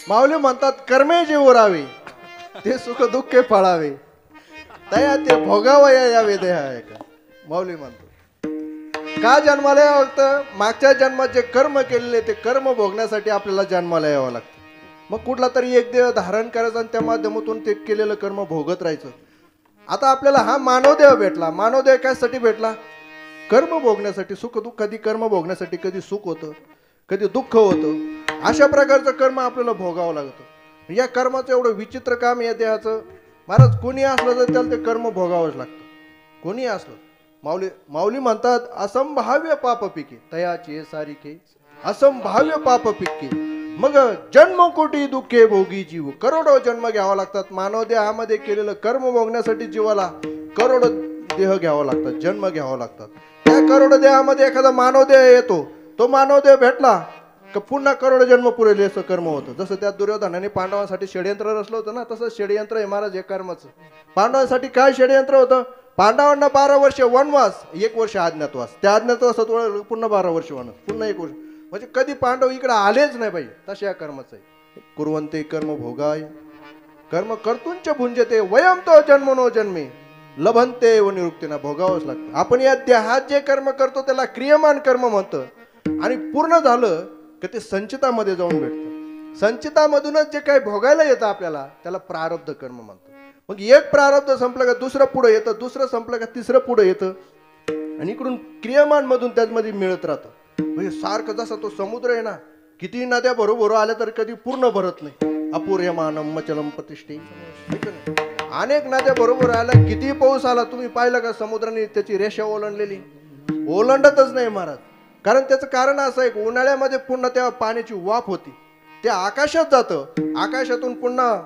माऊली म्हणतात, कर्मे जे उरावे ते सुख दुःखे फळावे, तया ते भोगावया यावे देह आहे का. माऊली म्हणतो, का जन्माला यावं लागतं, मागच्या जन्मात जे कर्म केलेले ते कर्म भोगण्यासाठी आपल्याला जन्माला यावं लागतं. मग कुठला तरी एक देह धारण करायचा आणि त्या माध्यमातून ते केलेलं कर्म भोगत राहायचं. आता आपल्याला हा मानवदेह भेटला, मानवदेह कशासाठी भेटला, कर्म भोगण्यासाठी. सुख दुःख कधी कर्म भोगण्यासाठी, कधी सुख होतं, कधी दुःख होतं, अशा प्रकारचं कर्म आपल्याला भोगावं लागतं. या कर्माचं एवढं विचित्र काम या देहाचं. महाराज कोणी असलं तर त्याला ते कर्म भोगावंच लागतं, कोणी असलं. माऊली म्हणतात, असंभाव्य पाप पिके तयाचे सारिके, असंभाव्य पाप पिके मग जन्मकोटी दुःखे भोगी जीव. करोडो जन्म घ्यावा लागतात, मानव देहामध्ये केलेलं कर्म भोगण्यासाठी जीवाला करोडो देह घ्यावं लागतात, जन्म घ्यावं लागतात. त्या करोडो देहामध्ये एखादा मानव देह येतो, तो मानव देह भेटला का पुन्हा करोड जन्म पुरेले असं कर्म होतं. जसं त्या दुर्योधनाने पांडवांसाठी षडयंत्र रचलं होतं ना, तसं षडयंत्र आहे महाराज हे कर्माचं. पांडवांसाठी काय षडयंत्र होतं, पांडवांना 12 वर्ष वनवास, 1 वर्ष अज्ञातवास, त्या अज्ञातवासात पुन्हा 12 वर्ष वनवास, पुन्हा 1 वर्ष, म्हणजे कधी पांडव इकडे आलेच नाही पाहिजे, तशा या कर्माचं आहे. कुर्वंते कर्म भोगाय कर्म कर्तुंच भुंजते वयम तो जन्मनो जन्मे लभंते व निरुक्तीना. भोगावंच लागतं. आपण या देहात जे कर्म करतो त्याला क्रियमान कर्म म्हणतं, आणि पूर्ण झालं की ते संचितामध्ये जाऊन भेटतं. संचितामधूनच जे काही भोगायला येतं आपल्याला त्याला प्रारब्ध कर्म म्हणतात. मग एक प्रारब्ध संपलं का दुसरं पुढे येतं, दुसरं संपलं का तिसरं पुढे येतं, आणि इकडून क्रियमान मधून त्यामध्ये मिळत राहतं. म्हणजे सारखं जसा तो समुद्र आहे ना, किती नद्या बरोबर आल्या तर कधी पूर्ण भरत नाही. अपूर्यमानम मचलम प्रतिष्ठे, अनेक नद्या बरोबर आल्या, किती पाऊस आला तुम्ही पाहिलं का समुद्राने त्याची रेषा ओलांडलेली, ओलांडतच नाही महाराज. कारण त्याचं कारण असं आहे, उन्हाळ्यामध्ये पुन्हा त्या पाण्याची वाफ होती, ते आकाशात जातं, आकाशातून पुन्हा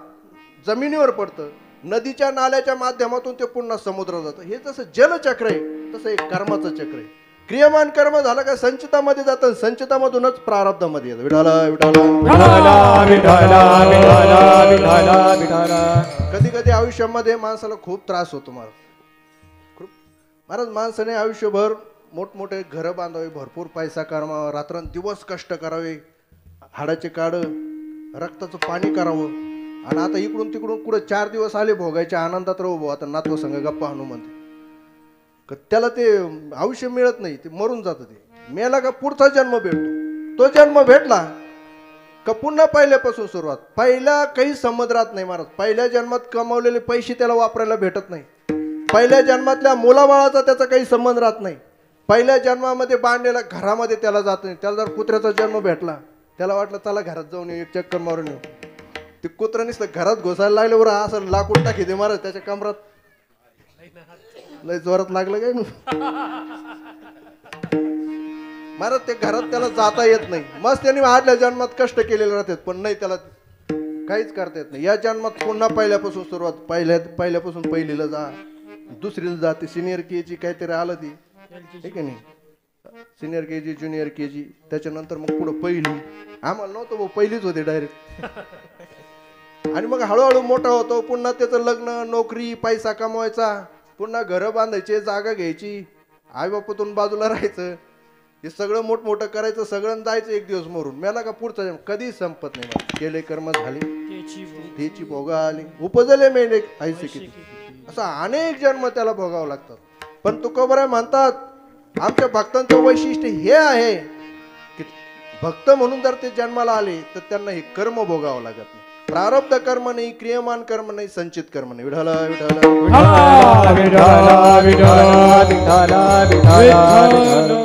जमिनीवर पडतं, नदीच्या नाल्याच्या माध्यमातून ते पुन्हा समुद्रात जातं. हे जसं जलचक्र आहे तसं एक कर्माचं चक्र आहे. क्रियमान कर्म झालं का संचितामध्ये जातं, संचितामधूनच प्रारब्धामध्ये येतं. विठाला विठाला विठाला विठाला विठाला विठाला विठाला. कधी कधी आयुष्यामध्ये माणसाला खूप त्रास होतो महाराज. माणसाने आयुष्यभर मोठमोठे घरं बांधावे, भरपूर पैसा कमावा, रात्रंदिवस कष्ट करावे, हाडाचे काढ रक्ताचं पाणी करावं, आणि आता इकडून तिकडून कुठं 4 दिवस आले भोगायच्या आनंदात राहू भाऊ, आता नातव संघ गप्पा हाणू म्हणते. त्याला ते आयुष्य मिळत नाही, ते मरून जातं. ते मेला का पुढचा जन्म भेटतो. तो जन्म भेटला का पुन्हा पहिल्यापासून सुरुवात. पहिला काही संबंध राहत नाही महाराज. पहिल्या जन्मात कमावलेले पैसे त्याला वापरायला भेटत नाही. पहिल्या जन्मातल्या मुलाबाळाचा त्याचा काही संबंध राहत नाही. पहिल्या जन्मामध्ये बांधलेल्या घरामध्ये त्याला जात नाही. त्याला जर कुत्र्याचा जन्म भेटला, त्याला वाटलं चला घरात जाऊन येऊ, एक चक्कर मारून येऊ. ते कुत्रा नुसतं घरात घुसायला लागल्यावर असं लाकूड टाकी दे महाराज त्याच्या कमरात, लय जोरात लागलं काय महाराज. ते घरात त्याला जाता येत नाही. मस्त त्यांनी आदल्या जन्मात कष्ट केलेले राहतात, पण नाही त्याला काहीच करता येत नाही. या जन्मात पुन्हा पहिल्यापासून सुरुवात. पहिल्यापासून पहिलीला जा, दुसरीला जा, ते सिनियर केजी काहीतरी आलं ती, ठीक आहे नाही, सिनियर केजी ज्युनियर केजी, त्याच्यानंतर मग पुढं पहिली. आम्हाला नव्हतं भाऊ, पहिलीच होते डायरेक्ट. आणि मग हळूहळू मोठा होतो, पुन्हा त्याचं लग्न, नोकरी, पैसा कमवायचा, पुन्हा घरं बांधायचे, जागा घ्यायची, आई बापातून बाजूला राहायचं, हे सगळं मोठमोठं करायचं, सगळं जायचं. एक दिवस मरून मेला का पुढचा जन्म कधी संपत नाही. केले कर्म झाले त्याची भोगा आली, उपजले मेले ऐसे किती. असं अनेक जन्म त्याला भोगावं लागतात. पण तुकोबराय म्हणतात आमच्या भक्तांचं वैशिष्ट्य हे आहे की भक्त म्हणून जर ते जन्माला आले तर त्यांना हे कर्म भोगावं लागत नाही. प्रारब्ध कर्म नाही, क्रियमान कर्म नाही, संचित कर्म नाही. विठाला विठाला विठाला विठाला विठाला विठाला.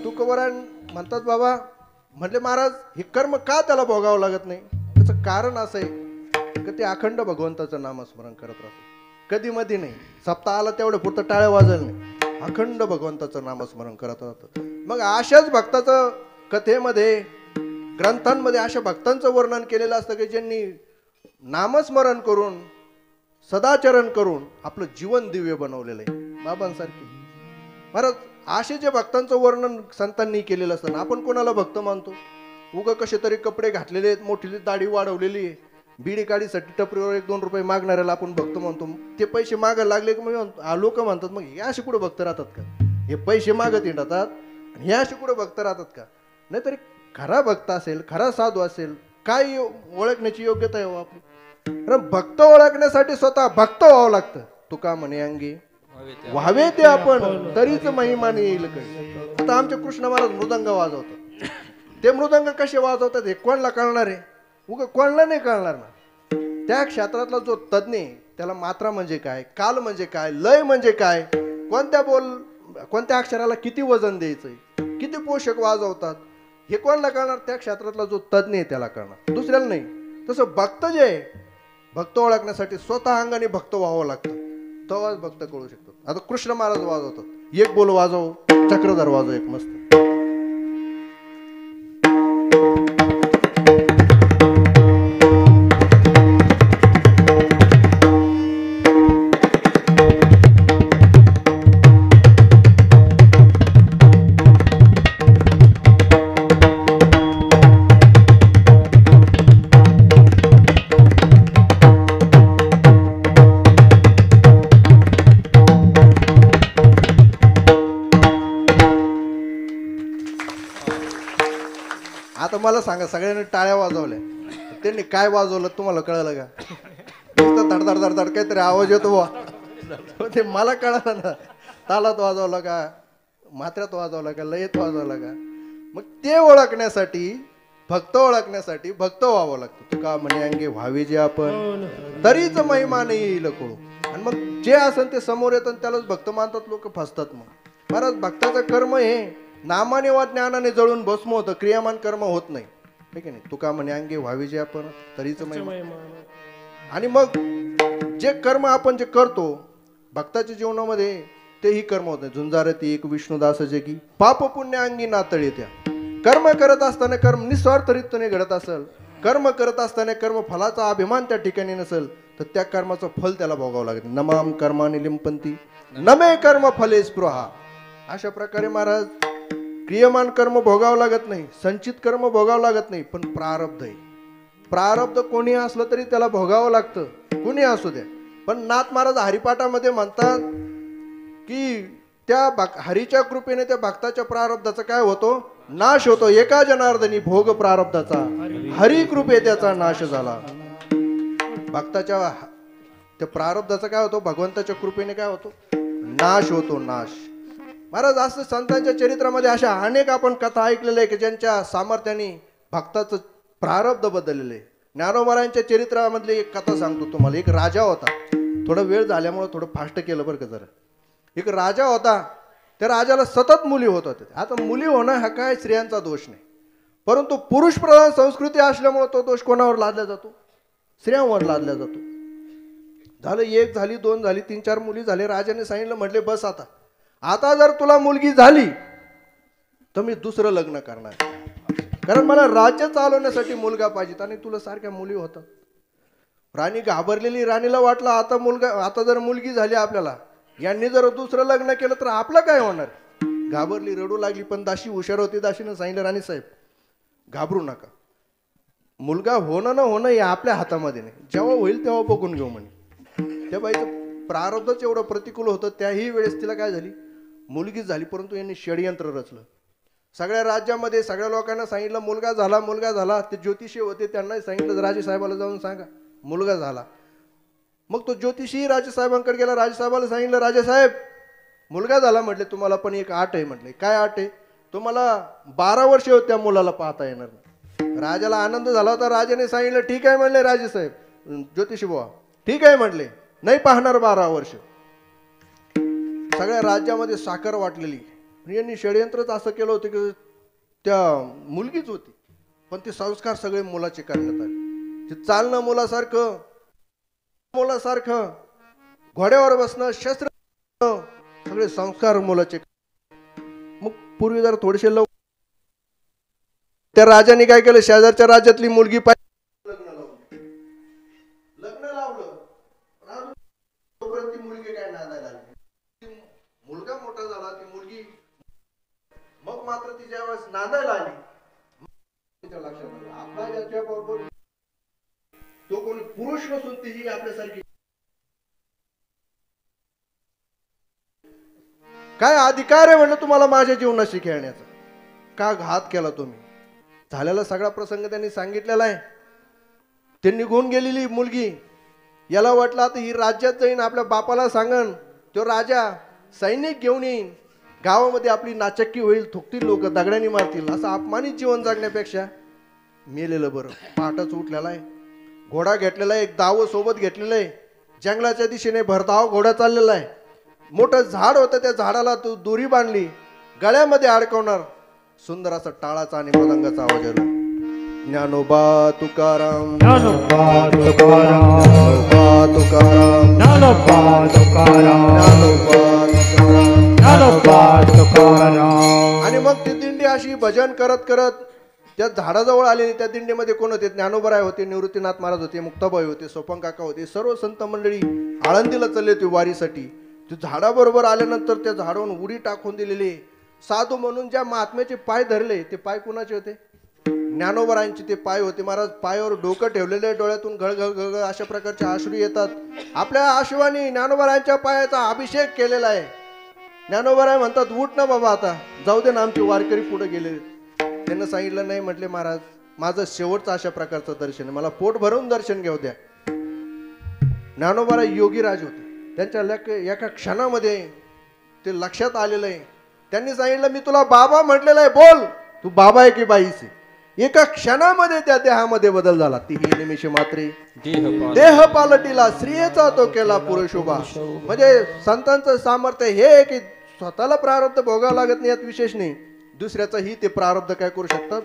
तुकोबराय म्हणतात बाबा, म्हटले महाराज हे कर्म का त्याला भोगावं लागत नाही. त्याचं कारण असं आहे की ते अखंड भगवंताचं नामस्मरण करत राहतो. कधी मध्ये नाही, सप्ताहाला तेवढं पुरतं टाळ्या वाजल नाही, अखंड भगवंताचं नामस्मरण करत राहतात. मग अशाच भक्ताचं कथेमध्ये, ग्रंथांमध्ये अशा भक्तांचं वर्णन केलेलं असतं की ज्यांनी नामस्मरण करून, सदाचरण करून आपलं जीवन दिव्य बनवलेलं आहे बाबांसारखे. महाराज असे जे भक्तांचं वर्णन संतांनी केलेलं असतं. आपण कोणाला भक्त मानतो? उगा कसे तरी कपडे घातलेले आहेत, मोठी दाढी वाढवलेली आहे, बिडी काढीसाठी टपरीवर 1-2 रुपये मागणाऱ्याला आपण भक्त म्हणतो. ते पैसे मागायला लागले की मग लोक म्हणतात मग हे असे कुठं भक्त राहतात का? हे पैसे मागत येतात आणि हे असे कुठं भक्त राहतात का? नाहीतरी खरा भक्त असेल, खरा साधू असेल, काय ओळखण्याची योग्यता आहे आपली. कारण भक्त ओळखण्यासाठी स्वतः भक्त व्हावं लागतं. तुका म्हणे अंगी व्हावे ते आपण, तरीच महिमाने येईल. आता आमचे कृष्ण महाराज मृदंग वाजवतात. ते मृदंग कसे वाजवतात हे कोणाला कळणार आहे? उगा कोणाला नाही कळणार ना. त्या क्षेत्रातला जो तज्ञ आहे त्याला मात्रा म्हणजे काय, काल म्हणजे काय, लय म्हणजे काय, कोणत्या अक्षराला किती वजन द्यायचंय, किती पोषक वाजवतात हे कोणाला कळणार? त्या क्षेत्रातला जो तज्ञ आहे त्याला कळणार, दुसऱ्याला नाही. तसं भक्त जे आहे, भक्त ओळखण्यासाठी स्वतः अंगाने भक्त व्हावं लागतं, तेव्हाच भक्त कळू शकतो. आता कृष्ण महाराज वाजवतात, एक बोल वाजव, चक्रधर वाजव एक मस्त. आता मला सांगा, सगळ्यांनी टाळ्या वाजवल्या, त्यांनी काय वाजवलं तुम्हाला कळलं का? धड धड धड धड काहीतरी आवाज येतो बा, ते मला कळलं ना. तालात वाजवला का, मात्र्यात वाजवला का, लयत वाजवला का? मग ते ओळखण्यासाठी, भक्त ओळखण्यासाठी भक्त व्हावं लागतं. तुका म्हणे अंगे व्हावे जे आपण, तरीच महिमा नाही येईल कळू. आणि मग जे असेल ते समोर येतं त्यालाच भक्त मानतात लोक, फसतात. मग महाराज भक्ताचं कर्म हे नामाने वा ज्ञानाने जळून भस्म होतं, क्रियामान कर्म होत नाही, ठीक आहे नाही. तुका म्हणे अंगे व्हावे जे आपण, तरीच महिमा. आणि मग जे कर्म आपण जे करतो भक्ताच्या जीवनामध्ये, तेही कर्म होत नाही. झुंजारती एक विष्णुदास जगी, पाप पुण्य अंगी नातळे त्या. कर्म करत असताना कर्म निस्वार्थ रीतीने घडत असेल, कर्म करत असताना कर्म फलाचा अभिमान त्या ठिकाणी नसेल, तर त्या कर्माचं फल त्याला भोगावं लागेल. नमाम कर्मानि लिंपंती नमे कर्म फले स्पृहा. अशा प्रकारे महाराज क्रियमान कर्म भोगावं लागत नाही, संचित कर्म भोगावं लागत नाही, पण प्रारब्ध आहे. प्रारब्ध कोणी असलं तरी त्याला भोगावं लागतं, कोणी असू द्या. पण नाथ महाराज हरिपाठामध्ये म्हणतात की त्या हरीच्या कृपेने त्या भक्ताच्या प्रारब्धाचा काय होतो, नाश होतो. एका जनार्दनी भोग प्रारब्धाचा, हरी कृपे त्याचा नाश झाला. भक्ताच्या त्या प्रारब्धाचा काय होतो, भगवंताच्या कृपेने काय होतो, नाश होतो, नाश. महाराज असं संतांच्या चरित्रामध्ये अशा अनेक आपण कथा ऐकलेल्या आहे की ज्यांच्या सामर्थ्याने भक्ताचं प्रारब्ध बदललेलं आहे. ज्ञानोबारायांच्या चरित्रामधली एक कथा सांगतो तुम्हाला. एक राजा होता, थोडा वेळ झाल्यामुळे थोडं फास्ट केलं बरं का जरा. एक राजा होता, त्या राजाला सतत मुली होत होत्या. आता मुली होणं हा काय स्त्रियांचा दोष नाही, परंतु पुरुष प्रधान संस्कृती असल्यामुळे तो दोष कोणावर लादला जातो, स्त्रियांवर लादला जातो. झालं, एक झाली, दोन झाली, 3-4 मुली झाले. राजाने सांगितलं, म्हटले बस आता जर तुला मुलगी झाली तर मी दुसरं लग्न करणार, कारण मला राज्य चालवण्यासाठी मुलगा पाहिजे आणि तुला सारख्या मुली होतात. राणी घाबरलेली. राणीला वाटलं आता जर मुलगी झाली आपल्याला, यांनी जर दुसरं लग्न केलं तर आपलं काय होणार. घाबरली, रडू लागली. पण दाशी हुशार होती. दाशीनं सांगितलं, राणी साहेब घाबरू नका, मुलगा होणं न होणं हे आपल्या हातामध्ये नाही, जेव्हा होईल तेव्हा बघून घेऊ म्हणे. त्या बाईचं प्रारब्धच एवढं प्रतिकूल होतं. त्याही वेळेस तिला काय झाली, मुलगी झाली. परंतु यांनी षडयंत्र रचलं. सगळ्या राज्यामध्ये सगळ्या लोकांना सांगितलं मुलगा झाला. ते ज्योतिषी होते, त्यांनाही सांगितलं राजेसाहेबाला जाऊन सांगा मुलगा झाला. मग तो ज्योतिषी राजेसाहेबांकडे गेला. राजेसाहेबाला सांगितलं, राजेसाहेब मुलगा झाला. म्हटले तुम्हाला पण एक अट आहे. म्हटले काय अट आहे, तुम्हाला 12 वर्ष त्या मुलाला पाहता येणार नाही. राजाला आनंद झाला होता. राजाने सांगितलं ठीक आहे म्हणले राजेसाहेब, ज्योतिषी बुवा ठीक आहे म्हटले, नाही पाहणार 12 वर्ष. सगळ्या राज्यामध्ये साखर वाटलेली. यांनी षडयंत्रच असं केलं होतं की त्या मुलगीच होती, पण ते संस्कार सगळे मुलाचे करण्यात आले. ते चालणं मुलासारखं, घोड्यावर बसणं, शस्त्र सगळे संस्कार मुलाचे. मग पूर्वी जर थोडेसे त्या राजाने काय केलं, शेजारच्या राज्यातली मुलगी लग्न लावलं. ती मुलगी काय नादायला लागली. मुलगा मोठा झाला, ती मुलगी मग मात्र ती ज्या वेळेस नांदायला आली, लक्षात आलं आपला याच्या बरोबर तो कोणी पुरुष नसून तीही आपल्यासारखी. काय अधिकार आहे म्हणलं तुम्हाला माझ्या जीवनाशी खेळण्याचा, का घात केला तुम्ही. झालेला सगळा प्रसंग त्यांनी सांगितलेला आहे. ते निघून गेलेली मुलगी, याला वाटलं आता ही राज्यात जाईन, आपल्या बापाला सांगन, तो राजा सैनिक घेऊन येईन, गावामध्ये आपली नाचक्की होईल, थुकतील लोक, दगड्यांनी मारतील. असं अपमानित जीवन जगण्यापेक्षा मेलेलं बरं. पहाटच उठलेला आहे, घोडा घेतलेला आहे, एक दाव सोबत घेतलेलं आहे, जंगलाच्या दिशेने भरधाव घोडा चाललेला आहे. मोठं झाड होतं, त्या झाडाला तू दोरी बांधली, गळ्यामध्ये अडकवणार. सुंदर असा टाळाचा आणि मृदंगाचा आवाज आला. ज्ञानोबा तुकाराम, ज्ञानोबा तुकाराम, ज्ञानोबा तुकाराम, ज्ञानोबा तुकाराम, ज्ञानोबा तुकाराम. आणि मग ती दिंडी अशी भजन करत करत त्या झाडाजवळ आलेली. त्या दिंडीमध्ये कोण होते, ज्ञानोबराय होते, निवृत्तीनाथ महाराज होते, मुक्ताबाई होते, सोपन काका होते, सर्व संत मंडळी आळंदीला चालले होते वारीसाठी. ते झाडाबरोबर आल्यानंतर त्या झाडावरून उडी टाकून दिलेली. साधू म्हणून ज्या महात्म्याचे पाय धरले, ते पाय कुणाचे होते, ज्ञानोबरायांचे ते पाय होते. महाराज पायावर डोकं ठेवलेले, डोळ्यातून गळगळ गळगळ अशा प्रकारचे अश्रू येतात. आपल्या आशिवानी ज्ञानोबरायांच्या पायाचा अभिषेक केलेला आहे. ज्ञानोबराय म्हणतात उठ ना बाबा, आता जाऊ दे ना, आमचे वारकरी पुढे गेले. त्यांना सांगितलं नाही. म्हटले महाराज माझं शेवटचं अशा प्रकारचं दर्शन आहे, मला पोट भरून दर्शन घेऊ द्या. ज्ञानोबराय योगीराज होते. त्यांच्या एका क्षणामध्ये ते लक्षात आलेलं आहे. त्यांनी सांगितलं मी तुला बाबा म्हटलेलं आहे, बोल तू बाबा आहे की बाईस आहे. एका क्षणामध्ये त्या देहामध्ये बदल झाला. तीही निमिष मात्रे देह पालटीला, स्त्रियेचा तो केला पुरुष उभा. म्हणजे संतांचं सामर्थ्य हे की स्वतःला प्रारब्ध भोगावं लागत नाही, यात विशेष नाही, दुसऱ्याचाही ते प्रारब्ध काय करू शकतात,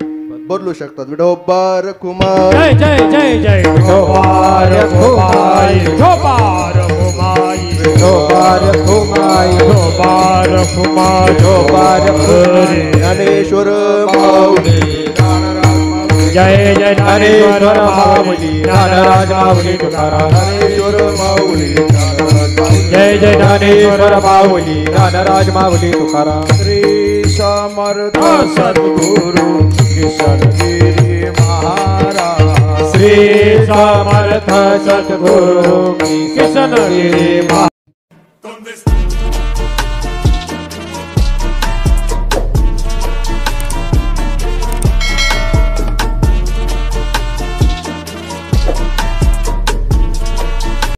बदलू शकतात. विठोबार कुमार, जय जय जय जय विठोबार कुमार, विठोबार कुमार, विठोबार कुमार, विठोबार कुमार, विठोबार कुमार. ज्ञानेश्वर माऊली, जय जय ज्ञानेश्वर माऊली, ज्ञानराज माऊली तुकाराम. ज्ञानेश्वर माऊली, जय जय ज्ञानेश्वर माऊली ज्ञानराज माऊली तुकाराम श्री समर्थ सद्गुरु किशनगिरी महाराज श्री समर्थ सद्गुरु किशनगिरी